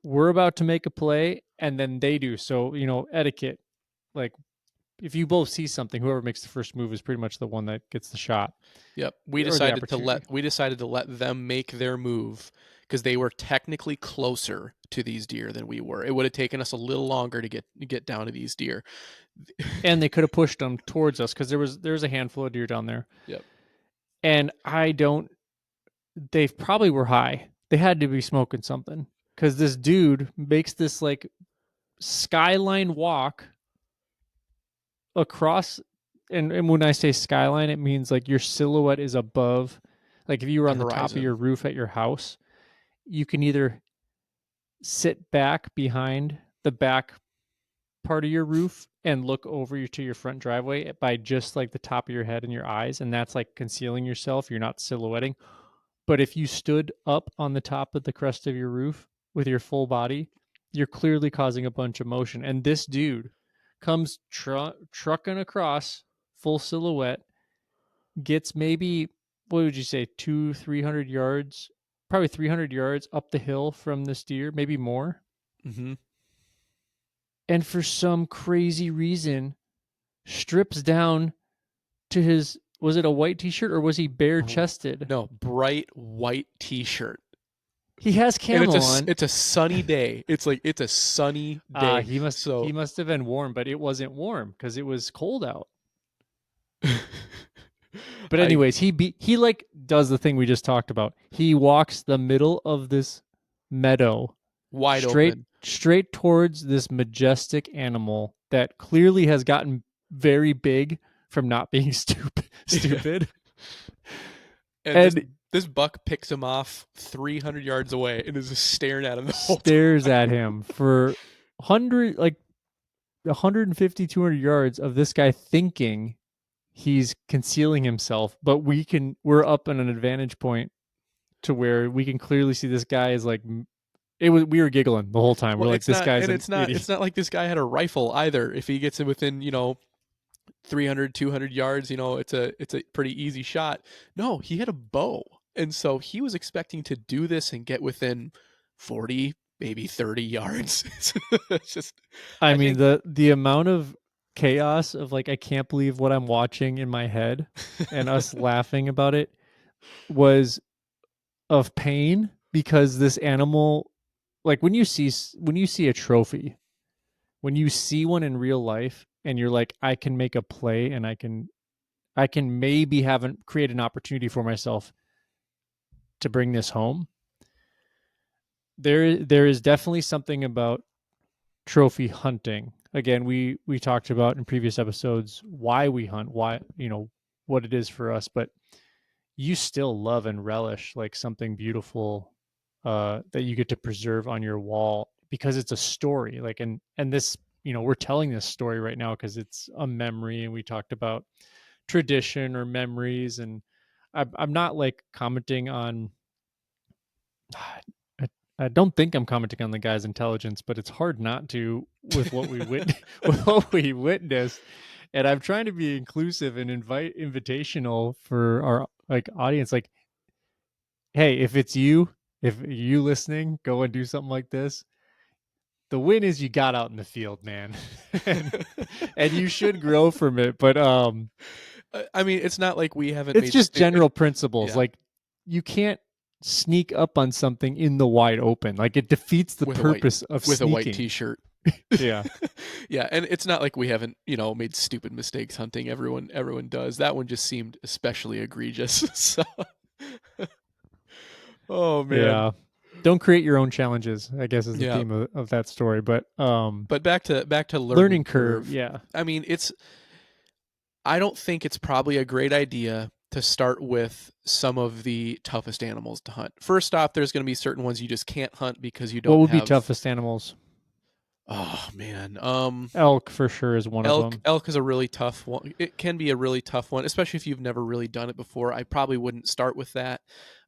We're about to make a play, and then they do. So, etiquette. Like, if you both see something, whoever makes the first move is pretty much the one that gets the shot Yep. or the opportunity. We decided to let them make their move because they were technically closer to these deer than we were. It would have taken us a little longer to get down to these deer. And they could have pushed them towards us because there was a handful of deer down there. Yep. And they probably were high. They had to be smoking something because this dude makes this like skyline walk across. And when I say skyline, it means like your silhouette is above. Like, if you were The on the top of your horizon. roof at your house, you can either sit back behind the back part of your roof and look over to your front driveway by just like the top of your head and your eyes, and that's like concealing yourself. You're not silhouetting. But if you stood up on the top of the crest of your roof with your full body, you're clearly causing a bunch of motion. And this dude comes trucking across full silhouette, gets maybe, what would you say, 200-300 yards, probably 300 yards up the hill from this deer, maybe more. Hmm. And for some crazy reason, strips down to his, was it a white t-shirt or was he bare chested? No, bright white T-shirt, He has and camo on. it's a sunny day. It's a sunny day. He So must have been warm, but it wasn't warm because it was cold out. But I anyways, he like does the thing we just talked about. He walks the middle of this meadow wide straight open. straight towards this majestic animal that clearly has gotten very big from not being stupid. And And this buck picks him off 300 yards away and is just staring at him the whole stares time. at him for 150 200 yards of this guy thinking he's concealing himself, but we're up in an advantage point to where we can clearly see this guy is like, we were giggling the whole time. We're Well, like, this guy's an idiot. it's not like this guy had a rifle either. If he gets it within, 300, 200 yards, it's a pretty easy shot. No, he had a bow. And so he was expecting to do this and get within 40, maybe 30 yards. It's just, I I mean, think, the amount of chaos of like, I can't believe what I'm watching in my head, and us laughing about it was of pain, because this animal, like, when you see a trophy, when you see one in real life and you're like, I can make a play, and I can maybe create an opportunity for myself to bring this home. There is definitely something about trophy hunting. Again, we talked about in previous episodes why we hunt, why, what it is for us, but you still love and relish like something beautiful that you get to preserve on your wall because it's a story. Like, and this, we're telling this story right now because it's a memory, and we talked about tradition or memories, and I'm not like commenting on. I, I don't think I'm commenting on the guy's intelligence, but it's hard not to with what we with what we witnessed. And I'm trying to be inclusive and invitational for our like audience. Like, hey, if you listening, go and do something like this. The win is you got out in the field, man, and, and you should grow from it. But I mean, it's not like we haven't it's made just general principles. yeah, Like, you can't sneak up on something in the wide open. Like, it defeats the with a white purpose of with a white sneaking. t-shirt. Yeah. Yeah, and it's not like we haven't, made stupid mistakes hunting. Everyone does. That one just seemed especially egregious. So, oh man. Yeah. Don't create your own challenges, I guess is the Yeah. theme of that story. But But back to learning learning curve, curve. yeah. I mean, I don't think it's probably a great idea to start with some of the toughest animals to hunt. First off, there's going to be certain ones you just can't hunt because you What don't would be have. toughest animals? Oh man. Elk for sure is one of them. Elk is a really tough one. It can be a really tough one, especially if you've never really done it before. I probably wouldn't start with that.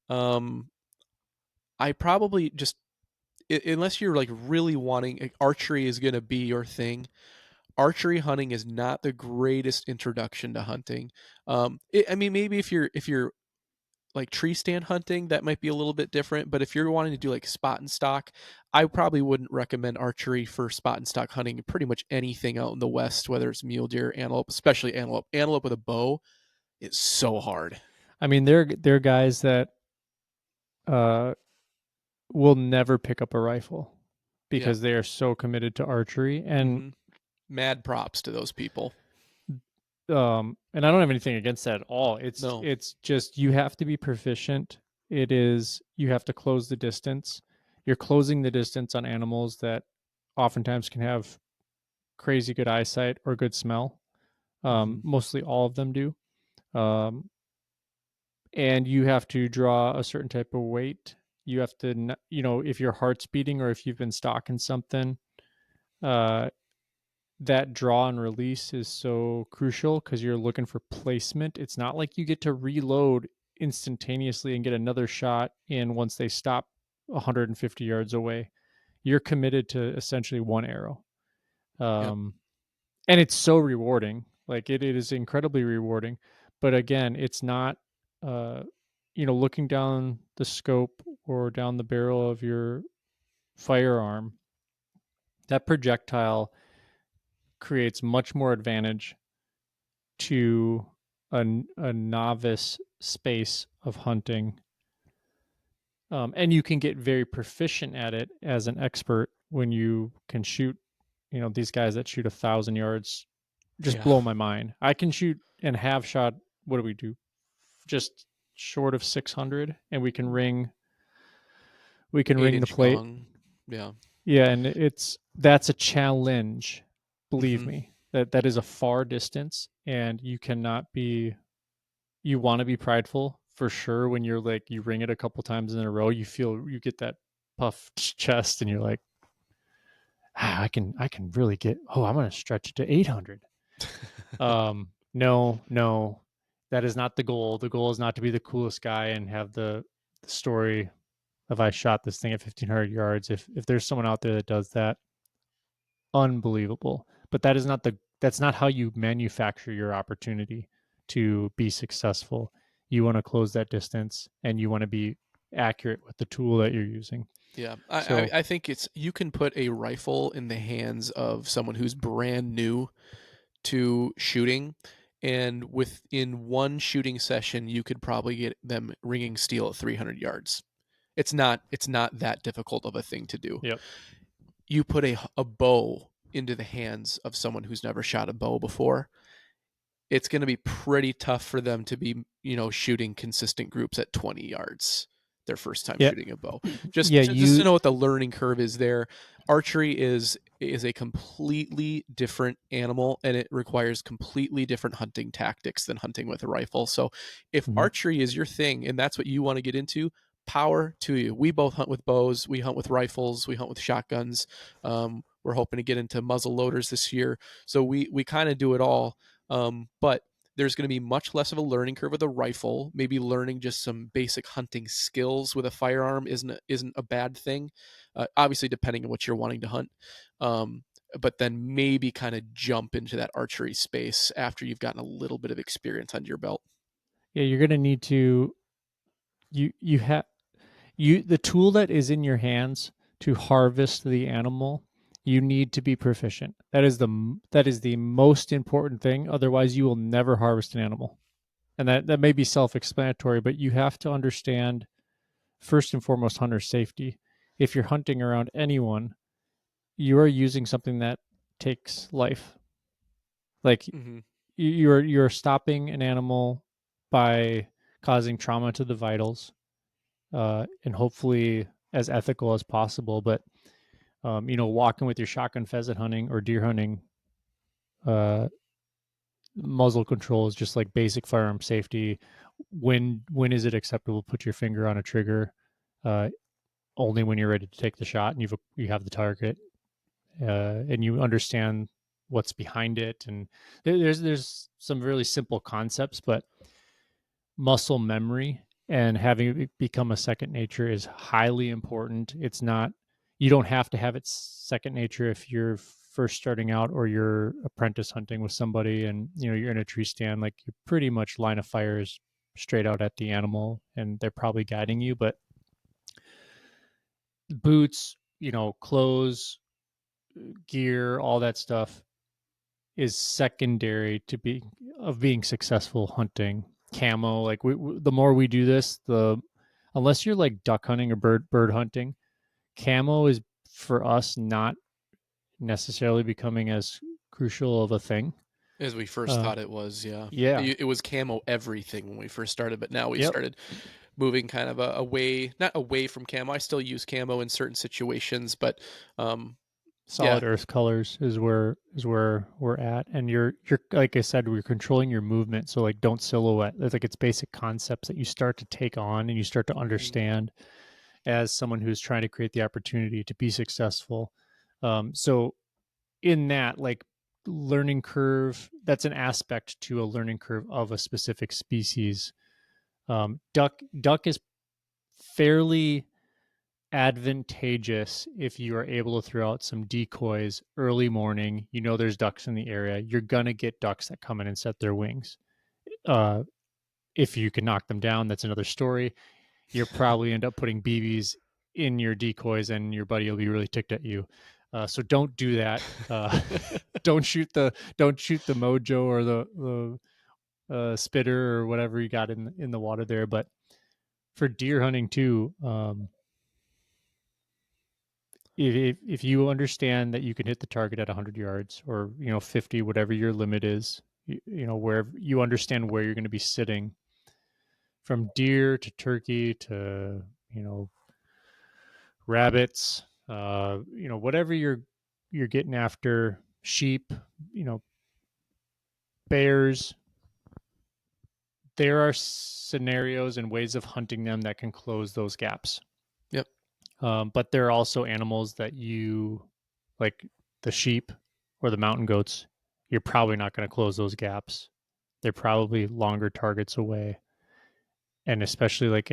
Um, I probably just unless you're like really wanting archery is going to be your thing. Archery hunting is not the greatest introduction to hunting. I mean, maybe if you're like tree stand hunting, that might be a little bit different. But if you're wanting to do like spot and stock, I probably wouldn't recommend archery for spot and stock hunting. Pretty much anything out in the West, whether it's mule deer, antelope, especially antelope. Antelope with a bow is so hard. I mean, they're guys that uh will never pick up a rifle Yeah. because they are so committed to archery. And hmm Mad props to those people. and I don't have anything against that at all. No. It's just you have to be proficient. It is you have to close the distance. You're closing the distance on animals that oftentimes can have crazy good eyesight or good smell. hmm Mostly all of them do. Um, and you have to draw a certain type of weight. You have to, if your heart's beating or if you've been stalking something, uh, that draw and release is so crucial because you're looking for placement. It's not like you get to reload instantaneously and get another shot in once they stop 150 yards away. You're committed to essentially one arrow. Yep. Um, and it's so rewarding. Like, it is incredibly rewarding. But again, it's not, uh, looking down the scope or down the barrel of your firearm. That projectile creates much more advantage to a novice space of hunting. And you can get very proficient at it as an expert when you can shoot, these guys that shoot 1,000 yards just Yeah. blow my mind. I can shoot and have shot, what do we do? Just short of 600, and we can Eight ring the inch plate. gong. Yeah. Yeah, and that's a challenge. Believe hmm me, that is a far distance, and you want to be prideful for sure when you're like you ring it a couple times in a row. You get that puffed chest, and you're like, I can really get. Oh, I'm gonna stretch it to 800. No, that is not the goal. The goal is not to be the coolest guy and have the story of I shot this thing at 1,500 yards. If there's someone out there that does that, unbelievable. But that's not how you manufacture your opportunity to be successful. You want to close that distance, and you want to be accurate with the tool that you're using. Yeah, I, I So I think it's you can put a rifle in the hands of someone who's brand new to shooting, and within one shooting session, you could probably get them ringing steel at 300 yards. It's not that difficult of a thing to do. yep. You put a bow into the hands of someone who's never shot a bow before, it's going to be pretty tough for them to be, shooting consistent groups at 20 yards their first time Yeah. shooting a bow. Yeah, Just to know what the learning curve is there. Archery is a completely different animal, and it requires completely different hunting tactics than hunting with a rifle. So if mhm. archery is your thing and that's what you want to get into, power to you. We both hunt with bows, we hunt with rifles, we hunt with shotguns. We're hoping to get into muzzle loaders this year, so we kind of do it all. But there's going to be much less of a learning curve with a rifle. Maybe learning just some basic hunting skills with a firearm isn't a bad thing. Obviously, depending on what you're wanting to hunt. But then maybe kind of jump into that archery space after you've gotten a little bit of experience under your belt. Yeah, you're gonna need to you have the tool that is in your hands to harvest the animal. You need to be proficient. That is the most important thing. Otherwise, you will never harvest an animal. And that may be self-explanatory, but you have to understand first and foremost hunter safety. If you're hunting around anyone, you are using something that takes life. Like Mm-hmm. you're stopping an animal by causing trauma to the vitals, and hopefully as ethical as possible. But walking with your shotgun pheasant hunting or deer hunting, uh, muzzle control is just like basic firearm safety. When is it acceptable to put your finger on a trigger? Uh, Only when you're ready to take the shot and you have the target, and you understand what's behind it. And there's some really simple concepts, but muscle memory and having it become a second nature is highly important. It's not, you don't have to have it second nature if you're first starting out or you're apprentice hunting with somebody and you're in a tree stand. Like, you're pretty much line of fire is straight out at the animal and they're probably guiding you. But boots, clothes, gear, all that stuff is secondary to being successful hunting. Camo, like the more we do this, the unless you're like duck hunting or bird hunting, camo is for us not necessarily becoming as crucial of a thing. As we first Uh, thought it was, yeah. yeah, It was camo everything when we first started, but now we've yep. started moving kind of away, not away from camo. I still use camo in certain situations, but yeah. Solid earth colors is where we're at, and you're like I said, we're controlling your movement. So like, don't silhouette. It's like it's basic concepts that you start to take on and you start to Mhm. understand as someone who's trying to create the opportunity to be successful. So in that, like, learning curve, that's an aspect to a learning curve of a specific species. Duck is fairly advantageous if you are able to throw out some decoys early morning. There's ducks in the area. You're gonna get ducks that come in and set their wings. Uh, if you can knock them down, that's another story. You'll probably end up putting BBs in your decoys, and your buddy will be really ticked at you. So don't do that. Don't shoot the mojo or the spitter or whatever you got in the water there. But for deer hunting too, if you understand that you can hit the target at 100 yards or 50, whatever your limit is, wherever you understand where you're going to be sitting, from deer to turkey to rabbits, whatever you're getting after, sheep, bears. There are scenarios and ways of hunting them that can close those gaps. Yep. But there are also animals that like the sheep or the mountain goats, you're probably not going to close those gaps. They're probably longer targets away. And especially like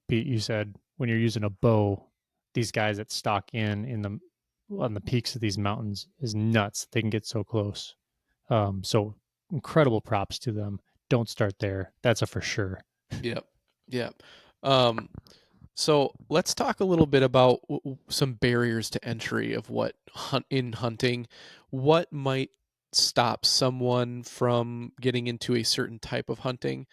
Pete, you said, when you're using a bow, these guys that stalk in the on the peaks of these mountains is nuts. They can get so close. So incredible props to them. Don't start there. That's a for sure. Yep. Yep. Um, so let's talk a little bit about some barriers to entry of in hunting. What might stop someone from getting into a certain type of hunting?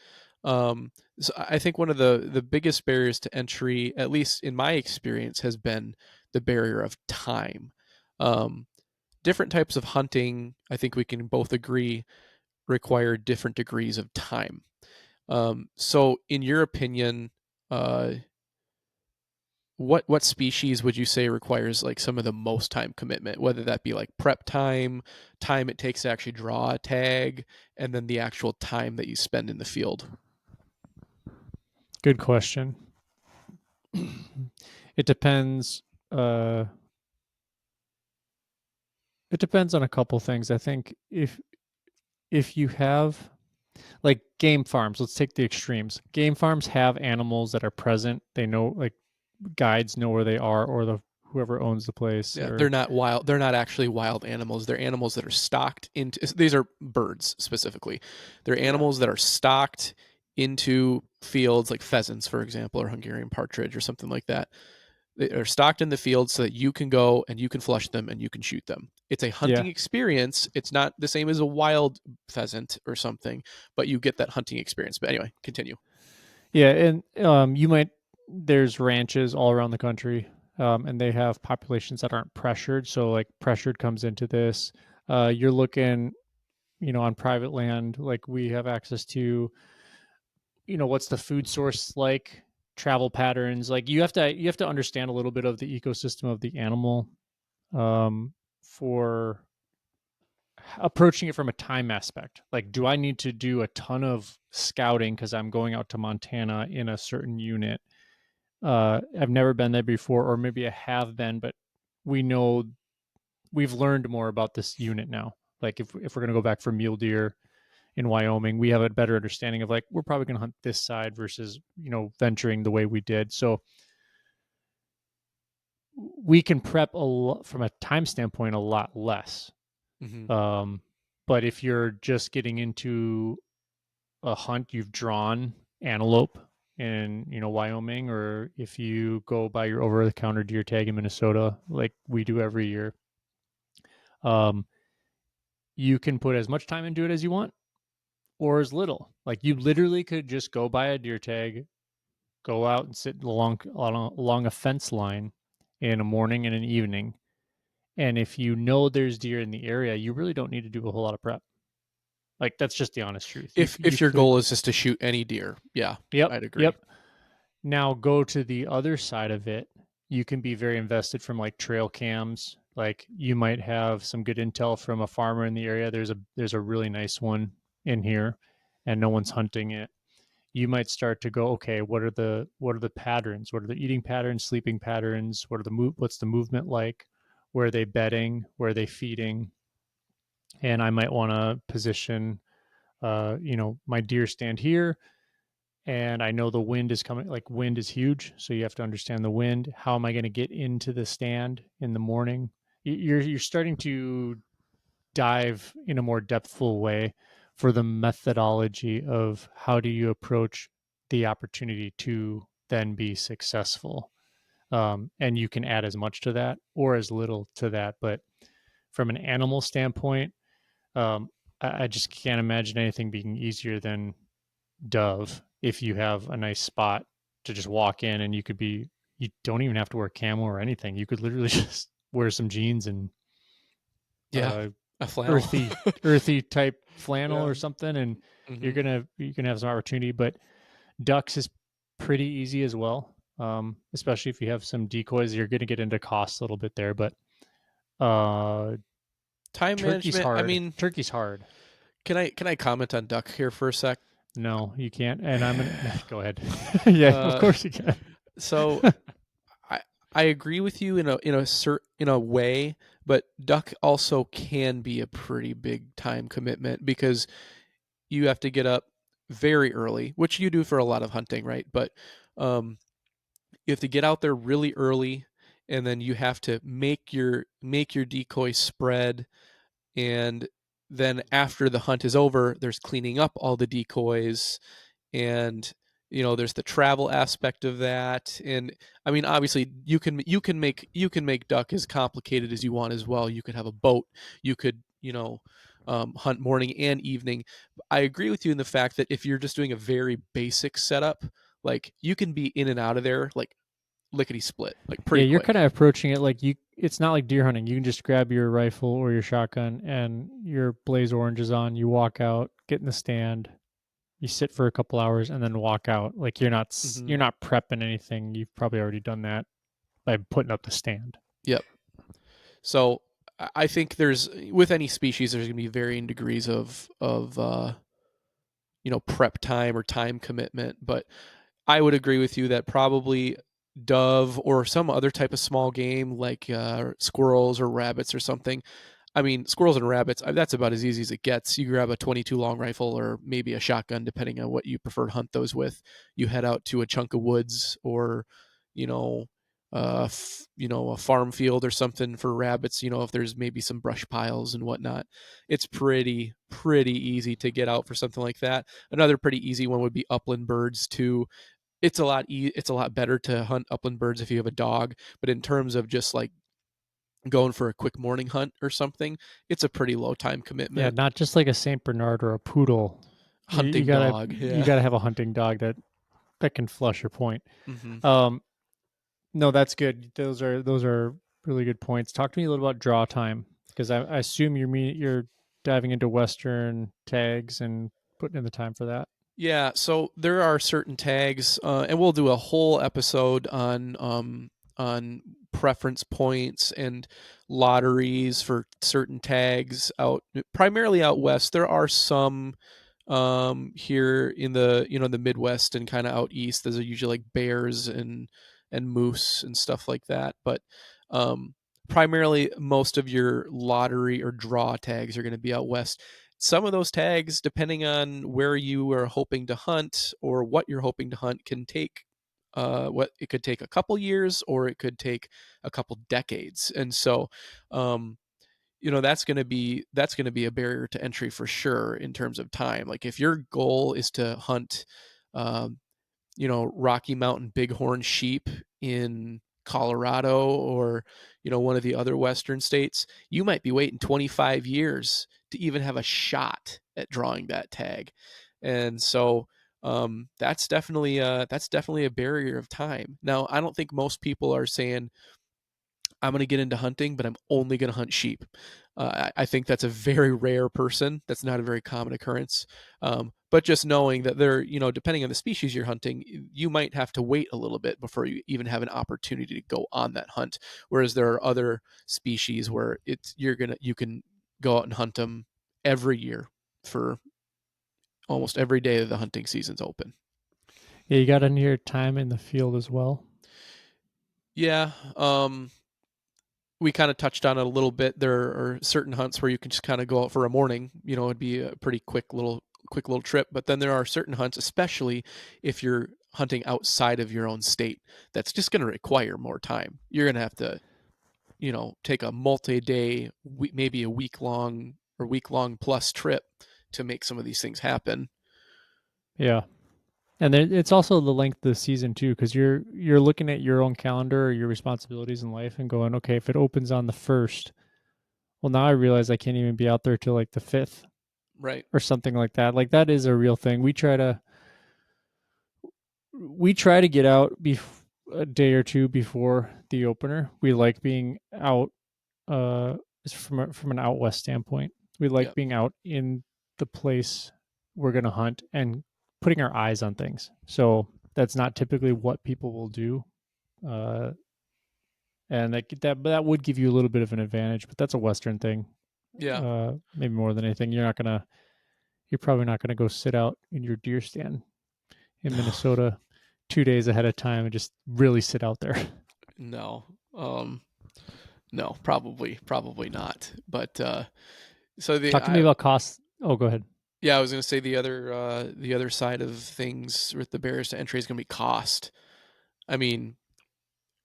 So I think one of the biggest barriers to entry, at least in my experience, has been the barrier of time. Um, Different types of hunting, I think we can both agree, require different degrees of time. So, in your opinion, uh, what species would you say requires like some of the most time commitment? Whether that be like prep time, time it takes to actually draw a tag, and then the actual time that you spend in the field. Good question. It depends. Uh, it depends on a couple things. I think if you have like game farms, let's take the extremes. Game farms have animals that are present. They know, like guides know where they are, or the whoever owns the place, Yeah, or they're not wild. They're not actually wild animals. They're animals that are stocked into. These are birds specifically. They're yeah, animals that are stocked into fields, like pheasants, for example, or Hungarian partridge, or something like that. They are stocked in the field so that you can go and you can flush them and you can shoot them. It's a hunting yeah, experience. It's not the same as a wild pheasant or something, but you get that hunting experience. But anyway, continue. yeah. And you might there's ranches all around the country, and they have populations that aren't pressured. So like pressured comes into this. You're looking, on private land, like we have access to, what's the food source like, travel patterns. Like you have to understand a little bit of the ecosystem of the animal, for approaching it from a time aspect. Like, do I need to do a ton of scouting because I'm going out to Montana in a certain unit? I've never been there before, or maybe I have been, but we know we've learned more about this unit now. Like, if we're going to go back for mule deer in Wyoming, we have a better understanding of, like, we're probably going to hunt this side versus venturing the way we did. So we can prep a lot from a time standpoint, a lot less. Mm-hmm. Um, but if you're just getting into a hunt, you've drawn antelope in Wyoming, or if you go buy your over the counter deer tag in Minnesota, like we do every year, um, you can put as much time into it as you want or as little. Like you literally could just go buy a deer tag, go out and sit along a fence line in a morning and an evening. And if you know there's deer in the area, you really don't need to do a whole lot of prep. Like that's just the honest truth. You If your could, goal is just to shoot any deer, yeah, yep, I'd agree. yep. Now go to the other side of it. You can be very invested from like trail cams. Like you might have some good intel from a farmer in the area. There's a really nice one in here, and no one's hunting it. You might start to go, okay, what are the patterns? What are the eating patterns, sleeping patterns? What's the movement like? Where are they bedding? Where are they feeding? And I might want to position, my deer stand here, and I know the wind is coming. Like wind is huge, so you have to understand the wind. How am I going to get into the stand in the morning? You're starting to dive in a more depthful way for the methodology of how do you approach the opportunity to then be successful. And you can add as much to that or as little to that. But from an animal standpoint, I just can't imagine anything being easier than dove if you have a nice spot to just walk in, and you don't even have to wear camo or anything. You could literally just wear some jeans and Yeah, uh a flannel. earthy type flannel Yeah. or something, and Mm-hmm. you're gonna have some opportunity. But ducks is pretty easy as well, especially if you have some decoys. You're gonna get into cost a little bit there, but uh Time turkey's management. I hard. mean, Turkey's hard. can I comment on duck here for a sec? No, you can't. And I'm gonna go ahead. Yeah, of Uh, course you can. so I I agree with you in a way, but duck also can be a pretty big time commitment because you have to get up very early, which you do for a lot of hunting, right? But um, you have to get out there really early, and then you have to make your decoy spread, and then after the hunt is over, there's cleaning up all the decoys, and there's the travel aspect of that. And I mean, obviously you can make duck as complicated as you want as well. You could have a boat. You could hunt morning and evening. I agree with you in the fact that if you're just doing a very basic setup, like you can be in and out of there like lickety split, like Yeah, pretty you're kind quick. of approaching it like it's not like deer hunting. You can just grab your rifle or your shotgun and your blaze oranges on, you walk out, get in the stand, you sit for a couple hours and then walk out. Like Hmm. you're not prepping anything. You've probably already done that by putting up the stand. Yep. So I think there's with any species there's going to be varying degrees of prep time or time commitment, but I would agree with you that probably dove or some other type of small game like squirrels or rabbits or something. I mean, squirrels and rabbits, that's about as easy as it gets. You grab a 22 long rifle or maybe a shotgun, depending on what you prefer to hunt those with. You head out to a chunk of woods or, you know, a farm field or something for rabbits. If there's maybe some brush piles and whatnot, it's pretty easy to get out for something like that. Another pretty easy one would be upland birds too. It's a lot better to hunt upland birds if you have a dog, but in terms of just like going for a quick morning hunt or something, it's a pretty low time Yeah, commitment. not just like a Saint Bernard or a poodle. You Hunting gotta dog, you yeah. gotta have a hunting dog that can flush your point. Hmm. Um, no, that's good. Those are really good points. Talk to me a little about draw time because I assume you're diving into Western tags and putting in the time for that. Yeah, so there are certain tags, and we'll do a whole episode on preference points and lotteries for certain tags out primarily out west. There are some here in the Midwest and kind of out east. There's usually like bears and moose and stuff like that, but um, primarily most of your lottery or draw tags are going to be out west. Some of those tags, depending on where you are hoping to hunt or what you're hoping to hunt, can take what it could take a couple years or it could take a couple decades. And so that's going to be a barrier to entry for sure in terms of time. Like if your goal is to hunt um, Rocky Mountain bighorn sheep in Colorado or one of the other western states, you might be waiting 25 years to even have a shot at drawing that tag. And so that's definitely a barrier of time. Now, I don't think most people are saying I'm going to get into hunting, but I'm only going to hunt sheep. I think that's a very rare person. That's not a very common occurrence. But just knowing that depending on the species you're hunting, you might have to wait a little bit before you even have an opportunity to go on that hunt. Whereas there are other species where you can go out and hunt them every year for almost every day that the hunting season's open. Yeah, you got into your time in the field as well. Yeah, we kind of touched on it a little bit. There are certain hunts where you can just kind of go out for a morning. It'd be a pretty quick little trip. But then there are certain hunts, especially if you're hunting outside of your own state, that's just going to require more time. You're going to have to, take a multi-day, maybe a week long plus trip to make some of these things happen. Yeah, and it's also the length of the season too, because you're looking at your own calendar or your responsibilities in life and going, okay, if it opens on the 1st, well, now I realize I can't even be out there till like the 5th Right. or something like that. Like that is a real thing. We try to get out a day or two before the opener. We like being out uh from an out west standpoint. We like Yeah. being out in the place we're going to hunt and putting our eyes on things. So that's not typically what people will do. Uh and that would give you a little bit of an advantage, but that's a western thing. Yeah. Maybe more than anything. You're probably not going to go sit out in your deer stand in No. Minnesota 2 days ahead of time and just really sit out there. No. No, probably not. But so the Talk to me I about costs. Oh, go ahead. yeah, I was going to say the other side of things with the barriers to entry is going to be cost. I mean,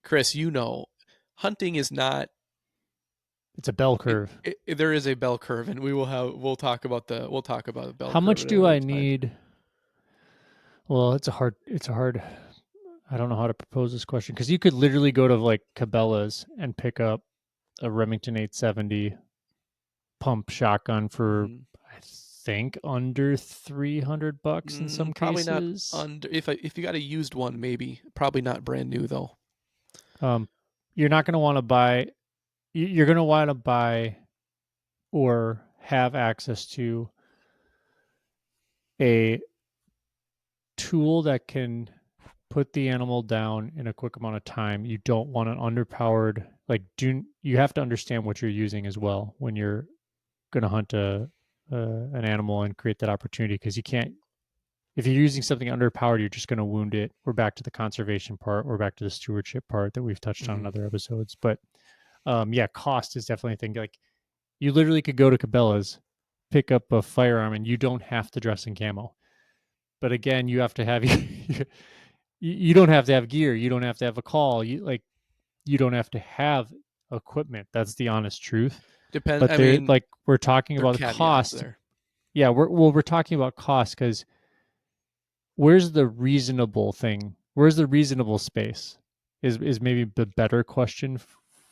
Chris, hunting is not. It's a bell curve. There is a bell curve, and we'll talk about the bell How curve much at do another I time. need? Well, it's a hard. I don't know how to propose this question because you could literally go to like Cabela's and pick up a Remington 870 pump shotgun for Hmm. I think under $300 in some Probably not cases. under. If you got a used one, maybe probably not brand new though. Um, you're not going to want to buy. You're going to want to buy or have access to a tool that can put the animal down in a quick amount of time. You don't want an underpowered you have to understand what you're using as well when you're going to hunt an animal and create that opportunity because you can't if you're using something underpowered, you're just going to wound it. We're back to the conservation part. We're back to the stewardship part that we've touched on in Hmm. other episodes. But yeah, cost is definitely a thing. Like you literally could go to Cabela's, pick up a firearm, and you don't have to dress in camo. But again, you have to have you don't have to have gear. You don't have to have a call. You don't have to have equipment. That's the honest truth. Depend. But I mean, we're talking there are about the caveats cost. there. Yeah, we're talking about cost because where's the reasonable thing? Where's the reasonable space? Is maybe the better question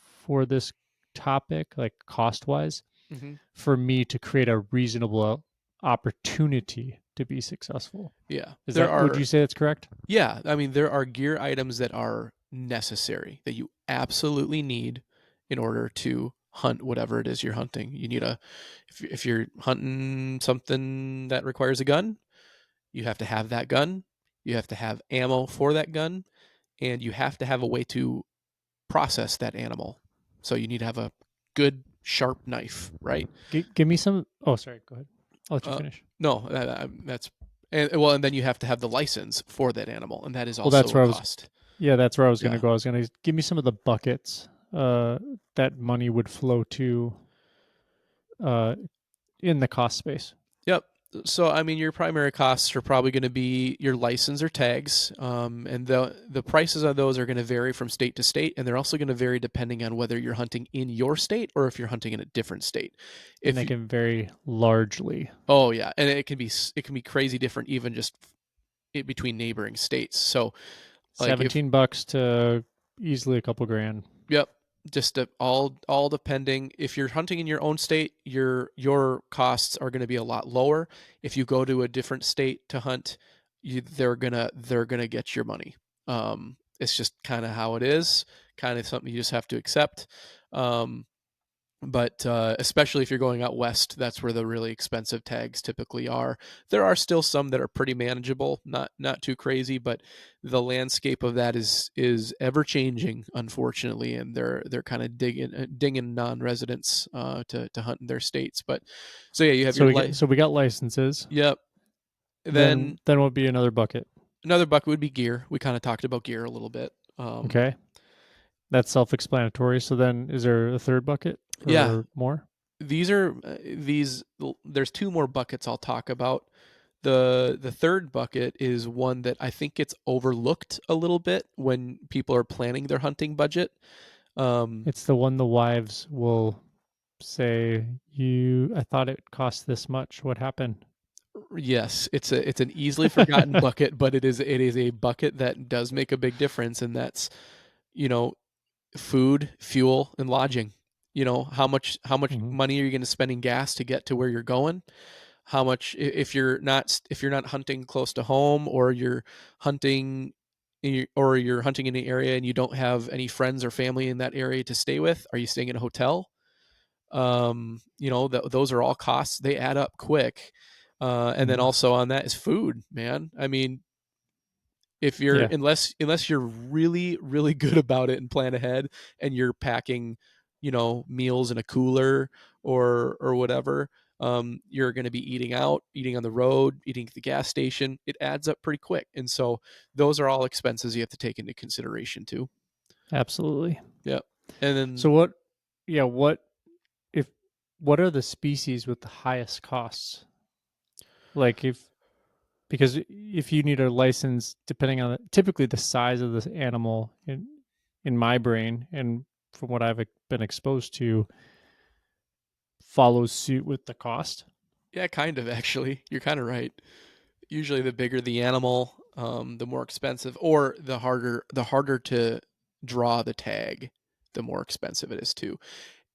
for this topic, like cost wise, Hmm. for me to create a reasonable opportunity to be successful. Yeah, Is there that, would are. you say that's correct? Yeah, I mean, there are gear items that are necessary that you absolutely need in order to hunt whatever it is you're hunting. You need a, if you're hunting something that requires a gun, you have to have that gun. You have to have ammo for that gun, and you have to have a way to process that animal. So you need to have a good sharp knife, right? Give me some. Oh, sorry. Go ahead. I'll let you Uh, finish. no, that's and well, and then you have to have the license for that animal, and that is Well, that's also a where I was. cost. Yeah, that's where I was going to Yeah. go. I was going to give me some of the buckets that money would flow to uh, in the cost space. Yep. So I mean, your primary costs are probably going to be your license or tags, and the prices of those are going to vary from state to state, and they're also going to vary depending on whether you're hunting in your state or if you're hunting in a different state. And If they you, can vary largely. oh yeah, and it can be crazy different even just between neighboring states. So like if 17 bucks to easily a couple grand. yep, just all depending. If you're hunting in your own state, your costs are going to be a lot lower. If you go to a different state to hunt, they're gonna get your money. It's just kind of how it is. Kind of something you just have to accept. Um, but especially if you're going out west, that's where the really expensive tags typically are. There are still some that are pretty manageable, not too crazy, but the landscape of that is ever changing, unfortunately, and they're kind of dinging non-residents to hunt in their states. But so yeah, you have your So we got licenses. yep. Then Then would be another bucket. another bucket would be gear. We kind of talked about gear a little bit. Okay, that's self-explanatory. So then, is there a third bucket Yeah, or more? these there's two more buckets I'll talk about. The third bucket is one that I think gets overlooked a little bit when people are planning their hunting budget. Um, It's the one the wives will say, "You, I thought it cost this much. What happened?" yes, it's an easily forgotten bucket, but it is a bucket that does make a big difference, and that's you know food, fuel, and lodging. How much Hmm. money are you going to spend in gas to get to where you're going? How much if you're not hunting close to home, or you're hunting or you're hunting in an area and you don't have any friends or family in that area to stay with, are you staying in a hotel? Those are all costs. They add up quick. And then Hmm. also on that is food, man. I mean, if you're Yeah. unless you're really really good about it and plan ahead, and you're packing meals in a cooler or whatever, you're going to be eating out, eating on the road, eating at the gas station. It adds up pretty quick, and so those are all expenses you have to take into consideration too. Absolutely. Yep. And So then what? Yeah. If what are the species with the highest costs? Like if because if you need a license, depending on typically the size of this animal in my brain and from what I've been exposed to, follows suit with the cost. yeah, kind of, actually, you're kind of right. Usually the bigger the animal, the more expensive, or the harder to draw the tag, the more expensive it is too.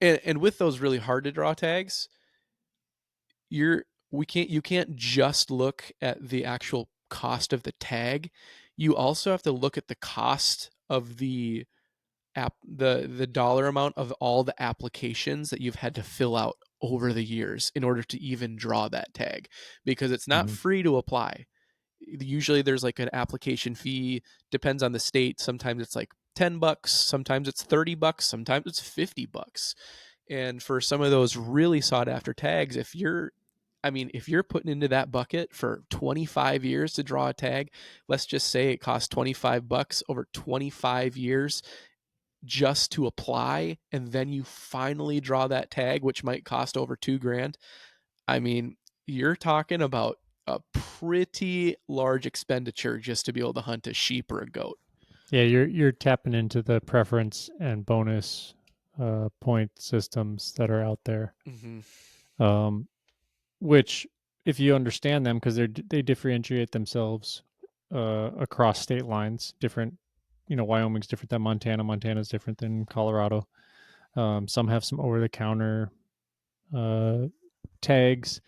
And with those really hard to draw tags, you're we can't you can't just look at the actual cost of the tag. You also have to look at the cost of the dollar amount of all the applications that you've had to fill out over the years in order to even draw that tag, because it's not Hmm. free to apply. Usually there's like an application fee, depends on the state. Sometimes it's like $10, sometimes it's $30, sometimes it's $50. And for some of those really sought after tags, if you're I mean, if you're putting into that bucket for 25 years to draw a tag, let's just say it costs $25 over 25 years just to apply, and then you finally draw that tag, which might cost over 2 grand. I mean, you're talking about a pretty large expenditure just to be able to hunt a sheep or a goat. Yeah, you're tapping into the preference and bonus point systems that are out there. Mm-hmm. Um, which, if you understand them, because they differentiate themselves across state lines, different. Wyoming's different than Montana. Montana's different than Colorado. Some have some over the counter uh, tags.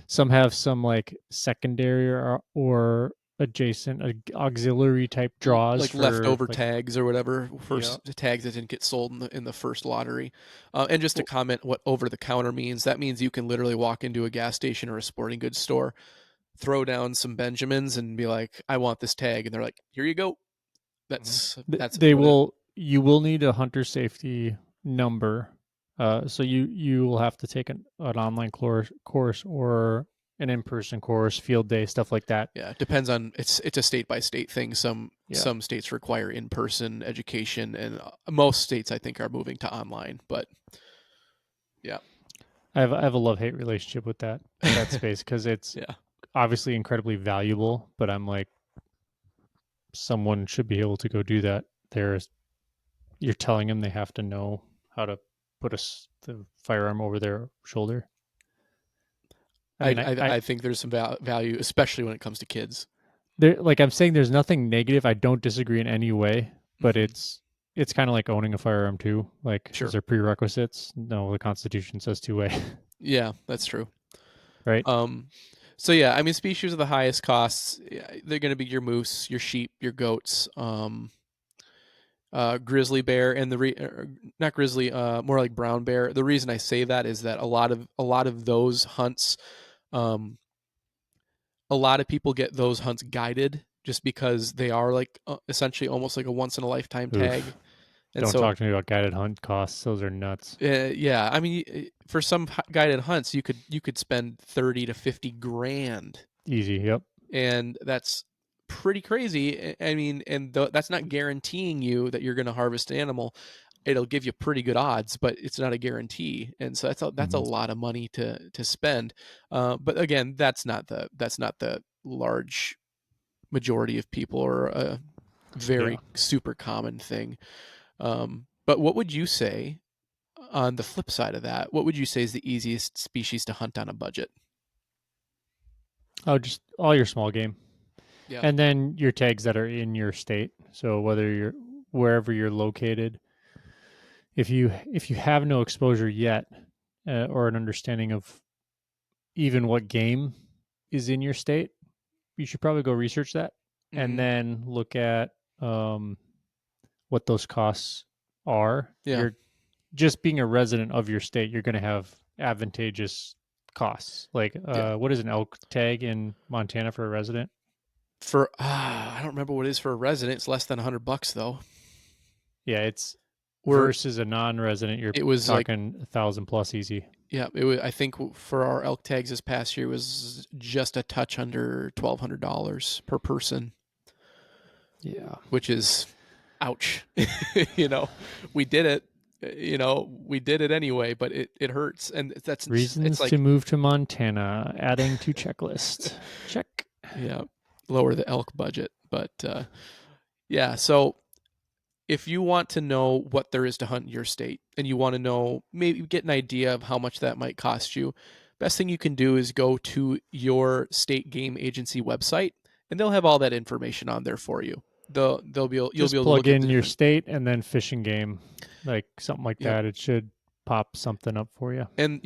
Some have some like secondary or adjacent auxiliary type draws Like for leftover like, tags or whatever, yeah. first tags that didn't get sold in the first lottery. And just to comment what over the counter means, that means you can literally walk into a gas station or a sporting goods store, throw down some Benjamins, and be like, "I want this tag," and they're like, "Here you go." Mhm. That's They what it. will. You will need a hunter safety number. So you will have to take an online course or an in-person course, field day, stuff like that. Yeah, it depends on it's a state by state thing. Yeah. Some states require in person education, and most states I think are moving to online. But yeah, I have a love hate relationship with that space because it's yeah. obviously incredibly valuable, but I'm like, someone should be able to go do that. There's You're telling them they have to know how to put the firearm over their shoulder. I mean, I think there's some value, especially when it comes to kids. there, like I'm saying, there's nothing negative. I don't disagree in any way, but Mm-hmm. it's kind of like owning a firearm too. Like, is Sure. there prerequisites? No, the Constitution says two-way, Yeah, that's true. right? Um, so yeah, I mean, species of the highest costs, yeah, they're going to be your moose, your sheep, your goats, grizzly bear, and not grizzly, more like brown bear. The reason I say that is that a lot of those hunts, um, a lot of people get those hunts guided just because they are like essentially almost like a once in a lifetime tag, Oof. and Don't so talk to me about guided hunt costs. Those are nuts. yeah, I mean, for some guided hunts, you could spend 30 to 50 grand, Easy. Yep. and that's pretty crazy. I mean, and that's not guaranteeing you that you're going to harvest an animal. It'll give you pretty good odds, but it's not a guarantee, and so that's a Mm-hmm. lot of money to spend. But again, that's not the large majority of people, or a Yeah. very super common thing. But what would you say on the flip side of that? What would you say is the easiest species to hunt on a budget? Oh, just all your small game. Yeah. And then your tags that are in your state. So whether you're wherever you're located, if you have no exposure yet, or an understanding of even what game is in your state, you should probably go research that and Mm-hmm. then look at um, what those costs are. Yeah. You're just being a resident of your state, you're going to have advantageous costs. Like, Yeah. what is an elk tag in Montana for a resident? For I don't remember what it is for a resident. It's less than $100 though. Yeah, it's We're versus a non-resident, you're it was like talking 1,000 plus easy. yeah. It was, I think for our elk tags this past year was just a touch under $1,200 per person, Yeah. which is ouch. you know, we did it. We did it anyway, but it hurts, and it's Reasons to like move to Montana, adding to checklist. Check. yeah, lower the elk budget, but yeah. So if you want to know what there is to hunt in your state, and you want to know, maybe get an idea of how much that might cost you, best thing you can do is go to your state game agency website, and they'll have all that information on there for you. They'll be you'll be Just able to plug look at the in your different. state and then fishing game, like something like Yep. that. It should pop something up for you. And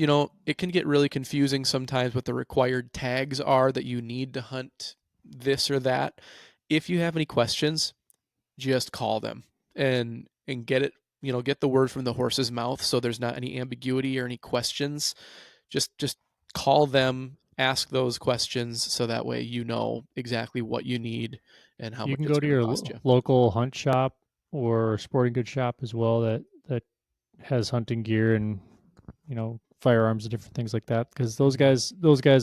it can get really confusing sometimes what the required tags are that you need to hunt this or that. If you have any questions, just call them, and get it, get the word from the horse's mouth, so there's not any ambiguity or any questions. Just call them, ask those questions, so that way you know exactly what you need and how You much can it's go to going to your cost you. local hunt shop or sporting goods shop as well that has hunting gear and firearms and different things like that, because those guys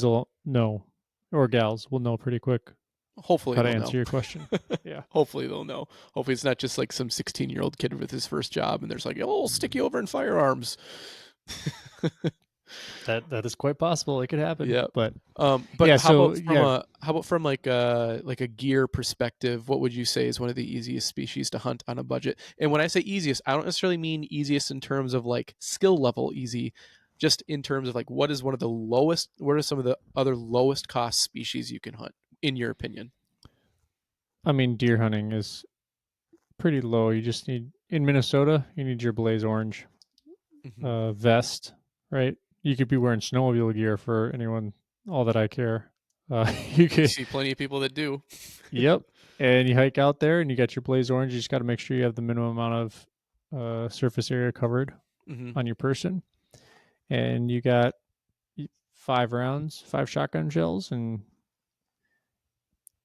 will know, or gals will know pretty quick Hopefully how to they'll know. answer your question. Yeah. Hopefully they'll know. Hopefully it's not just like some 16-year-old kid with his first job and there's like, oh, we'll stick you over in firearms. That is quite possible. It could happen. Yeah. But But yeah, how so about yeah, from like a gear perspective? What would you say is one of the easiest species to hunt on a budget? And when I say easiest, I don't necessarily mean easiest in terms of like skill level easy, just in terms of like what is one of the lowest? What are some of the other lowest cost species you can hunt, in your opinion? I mean, deer hunting is pretty low. You just need, in Minnesota, you need your blaze orange Mm-hmm. vest, right? You could be wearing snowmobile gear for anyone, all that I care. You You could, see plenty of people that do. yep. And you hike out there and you got your blaze orange. You just got to make sure you have the minimum amount of surface area covered Mm-hmm. on your person. And you got 5 rounds, 5 shotgun shells, and as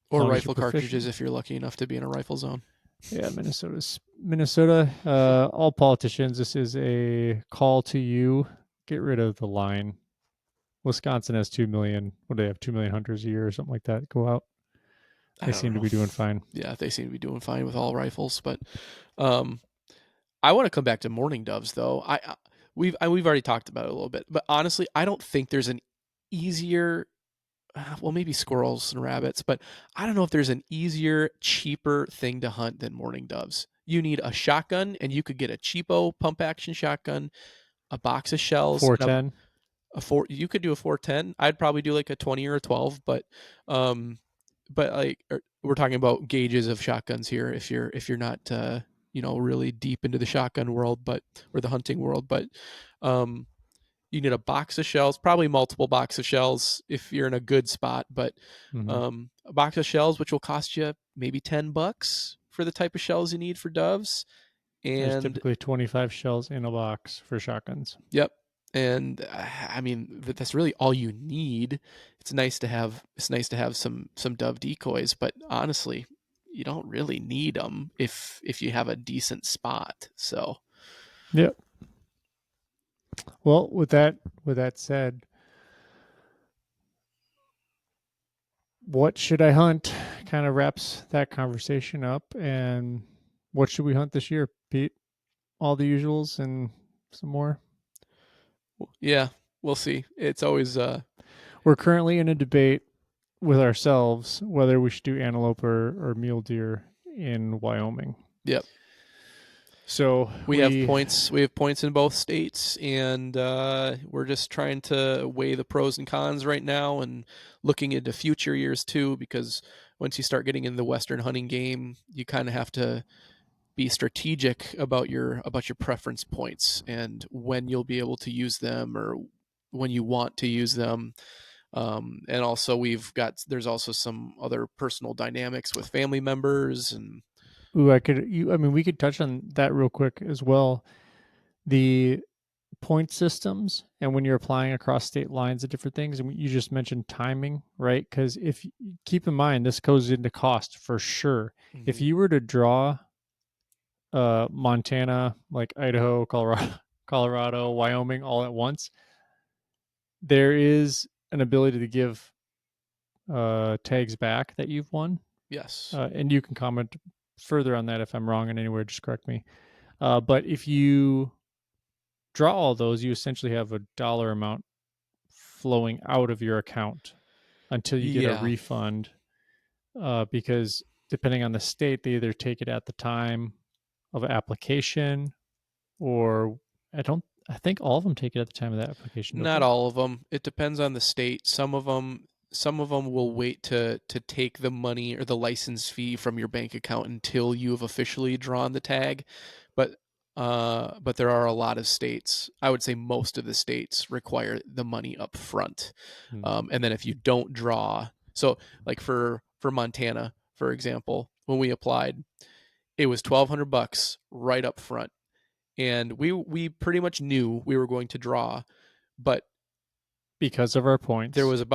Or long as you're rifle cartridges proficient. if you're lucky enough to be in a rifle zone. Yeah, Minnesota. All politicians, this is a call to you. Get rid of the line. Wisconsin has 2 million. What do they have? 2 million hunters a year or something like that go out. I They don't seem to know. be doing fine. Yeah, they seem to be doing fine with all rifles, but um, I want to come back to mourning doves though. We've already talked about it a little bit, but honestly, I don't think there's an easier. Well, maybe squirrels and rabbits, but I don't know if there's an easier, cheaper thing to hunt than mourning doves. You need a shotgun, and you could get a cheapo pump action shotgun, a box of shells, and 410. a four. You could do a 410. I'd probably do like a 20 or a 12, um, but like we're talking about gauges of shotguns here. If you're not really deep into the shotgun world, but or the hunting world, but um, you need a box of shells, probably multiple box of shells if you're in a good spot, but Mm-hmm. a box of shells which will cost you maybe $10 for the type of shells you need for doves. There's And typically 25 shells in a box for shotguns. yep. And I mean that's really all you need. It's nice to have some dove decoys, but honestly, you don't really need them if you have a decent spot. So Yep. Well, with that said, what should I hunt? Kind of wraps that conversation up. And what should we hunt this year, Pete? All the usuals and some more. yeah, we'll see. It's always We're currently in a debate with ourselves whether we should do antelope or mule deer in Wyoming. yep. So We have points. We have points in both states, and we're just trying to weigh the pros and cons right now, and looking into future years too. Because once you start getting in the Western hunting game, you kind of have to be strategic about your preference points and when you'll be able to use them or when you want to use them. And also, there's also some other personal dynamics with family members and ooh, I mean, we could touch on that real quick as well. The point systems and when you're applying across state lines of different things, and you just mentioned timing, right? Because if keep in mind, this goes into cost for sure. If mm-hmm. you were to draw Montana, like Idaho, Colorado, Wyoming all at once, there is an ability to give tags back that you've won. Yes. And you can comment further on that if I'm wrong in anywhere, just correct me. But if you draw all those, you essentially have a dollar amount flowing out of your account until you get a Yeah. refund. Because depending on the state, they either take it at the time of application, or I think all of them take it at the time of that application, don't Not they? all of them. It depends on the state. Some of them will wait to take the money or the license fee from your bank account until you have officially drawn the tag. But but there are a lot of states. I would say most of the states require the money up front. Hmm. And then if you don't draw, so like for Montana, for example, when we applied, it was $1,200 right up front, and we pretty much knew we were going to draw, but Because of our there points. was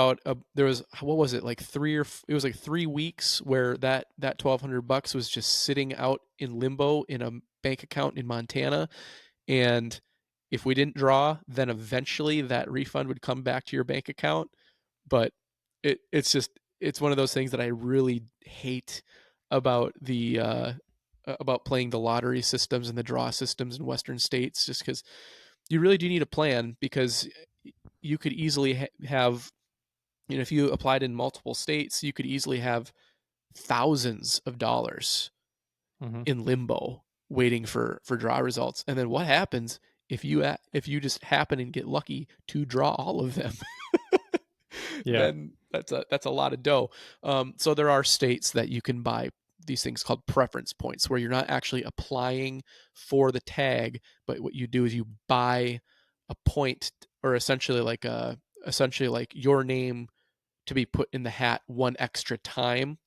what was it, like it was like 3 weeks where that $1,200 was just sitting out in limbo in a bank account in Montana, and if we didn't draw, then eventually that refund would come back to your bank account. But it's one of those things that I really hate about the about playing the lottery systems and the draw systems in Western states, just because you really do need a plan, because you could easily have, if you applied in multiple states, you could easily have thousands of dollars Mm-hmm. in limbo waiting for draw results. And then what happens if you just happen and get lucky to draw all of them? Yeah. Then that's a lot of dough. So there are states that you can buy these things called preference points, where you're not actually applying for the tag, but what you do is you buy a point, or essentially like your name to be put in the hat one extra time,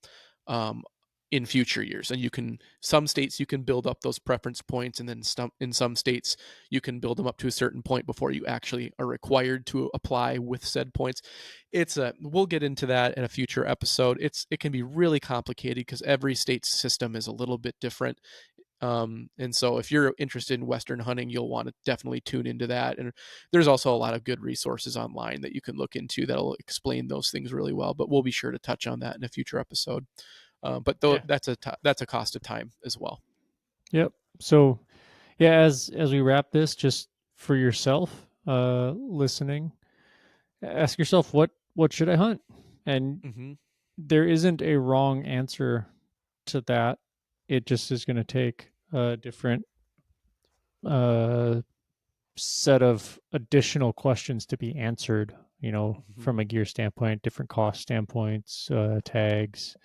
um, in future years. And some states you can build up those preference points, and then in some states you can build them up to a certain point before you actually are required to apply with said points. We'll get into that in a future episode. It can be really complicated because every state's system is a little bit different. And so if you're interested in Western hunting, you'll want to definitely tune into that. And there's also a lot of good resources online that you can look into that'll explain those things really well. But we'll be sure to touch on that in a future episode. But though Yeah. that's a cost of time as well. Yep. So yeah, as we wrap this, just for yourself, listening, ask yourself what should I hunt? And Mm-hmm. there isn't a wrong answer to that. It just is going to take a different uh, set of additional questions to be answered. Mm-hmm. From a gear standpoint, different cost standpoints, tags,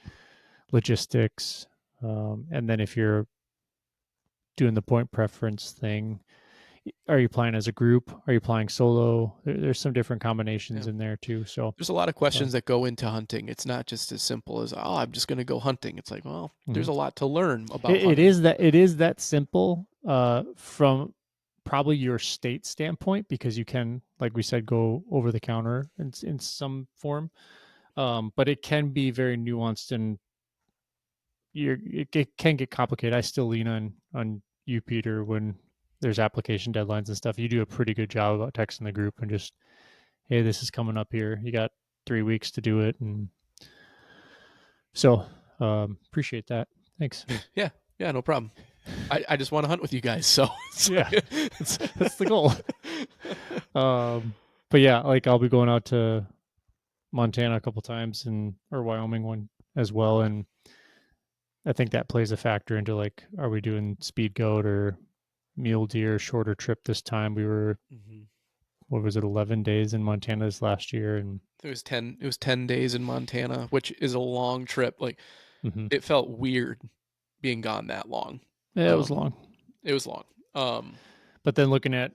logistics, and then if you're doing the point preference thing, are you playing as a group? Are you playing solo? There's some different combinations Yeah. in there too. So There's a lot of uh, questions that go into hunting. It's not just as simple as, oh, I'm just going to go hunting. It's like, well, there's mhm. a lot to learn about it hunting. is that simple from probably your state standpoint, because you can, like we said, go over the counter in some form. But it can be very nuanced, and it can get complicated. I still lean on you, Peter, when there's application deadlines and stuff. You do a pretty good job about texting the group and just, hey, this is coming up here. You got 3 weeks to do it, and so appreciate that. Thanks. Yeah, yeah, no problem. I just want to hunt with you guys. So, Yeah, that's the goal. But yeah, like I'll be going out to Montana a couple times, and or Wyoming one as well, and I think that plays a factor into, like, are we doing speed goat or mule deer, shorter trip this time? We were, mm-hmm. what was it, 11 days in Montana this last year, and It was 10 days in Montana, which is a long trip. Like, mm-hmm. it felt weird being gone that long. Yeah, it was Um, long. it was long. But then looking at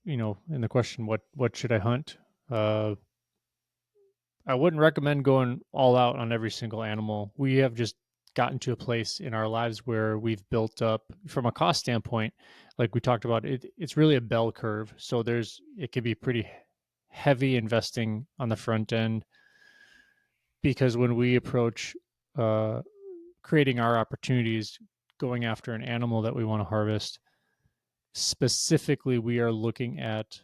in the question, what should I hunt? I wouldn't recommend going all out on every single animal. We have just gotten to a place in our lives where we've built up, from a cost standpoint, like we talked about, it's really a bell curve. So it can be pretty heavy investing on the front end, because when we approach uh, creating our opportunities, going after an animal that we want to harvest, specifically, we are looking at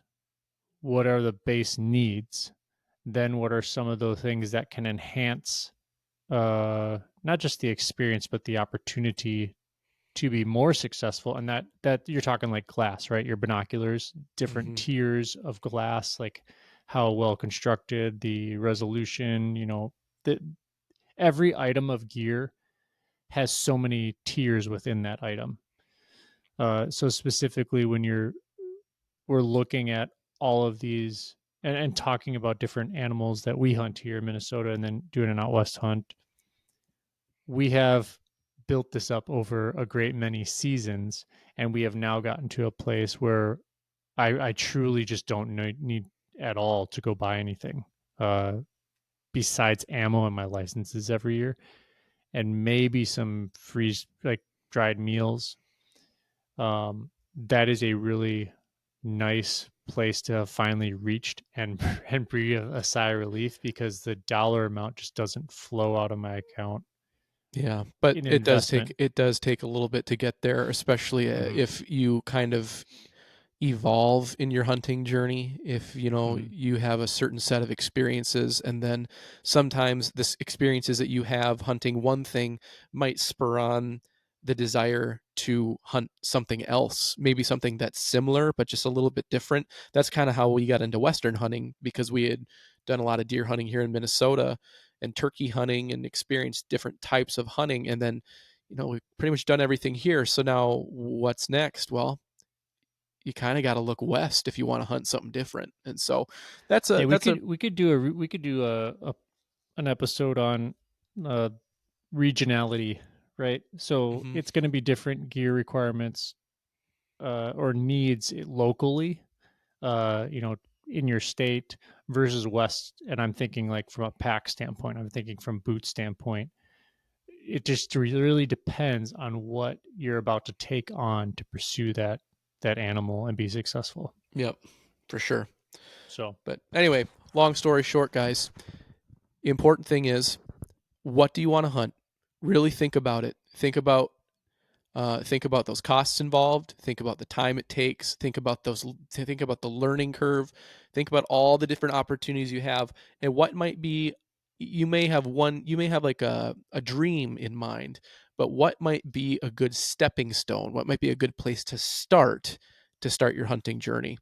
what are the base needs, then what are some of those things that can enhance not just the experience but the opportunity to be more successful. And that you're talking like glass, right? Your binoculars, different mm-hmm. tiers of glass, like how well constructed, the resolution, the every item of gear has so many tiers within that item. So specifically, when we're looking at all of these, and talking about different animals that we hunt here in Minnesota, and then doing an out west hunt, we have built this up over a great many seasons, and we have now gotten to a place where I truly just don't need at all to go buy anything uh, besides ammo and my licenses every year, and maybe some freeze, like, dried meals. That is a really nice place to have finally reached, and and breathe a sigh of relief, because the dollar amount just doesn't flow out of my account Yeah, but in investment. it does take a little bit to get there, especially Mm-hmm. if you kind of evolve in your hunting journey if Mhm. you have a certain set of experiences, and then sometimes this experiences that you have hunting one thing might spur on the desire to hunt something else, maybe something that's similar but just a little bit different. That's kind of how we got into western hunting, because we had done a lot of deer hunting here in Minnesota and turkey hunting and experienced different types of hunting, and then we've pretty much done everything here. So now what's next? Well, you kind of got to look west if you want to hunt something different. And so that's Yeah, a we that's a could we could do a an episode on uh, regionality, right? So mhm. it's going to be different gear requirements or needs locally, in your state versus West. And I'm thinking like from a pack standpoint, I'm thinking from boot standpoint. It just really depends on what you're about to take on to pursue that animal and be successful. Yep, for sure. So But anyway, long story short, guys, the important thing is, what do you want to hunt? Really think about it. Think about those costs involved. Think about the time it takes. Think about the learning curve. Think about all the different opportunities you have, and what might be. You may have like a dream in mind, but what might be a good stepping stone? What might be a good place to start your hunting journey?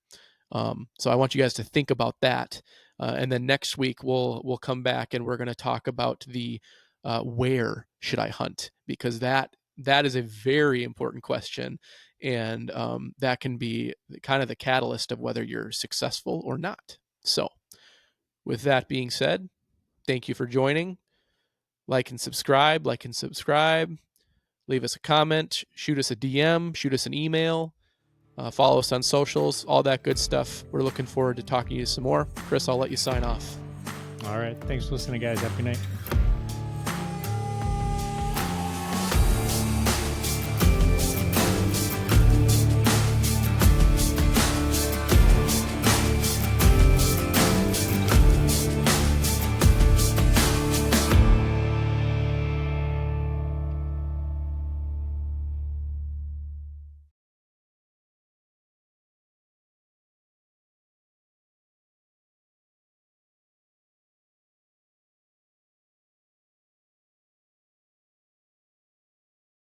So I want you guys to think about that, and then next week we'll come back and we're going to talk about the where should I hunt, because that is a very important question, and that can be kind of the catalyst of whether you're successful or not. So, with that being said, thank you for joining. Like and subscribe. Like and subscribe. Leave us a comment. Shoot us a DM. Shoot us an email. Follow us on socials. All that good stuff. We're looking forward to talking to you some more. Chris, I'll let you sign off. all right, thanks for listening, guys. Have a good night.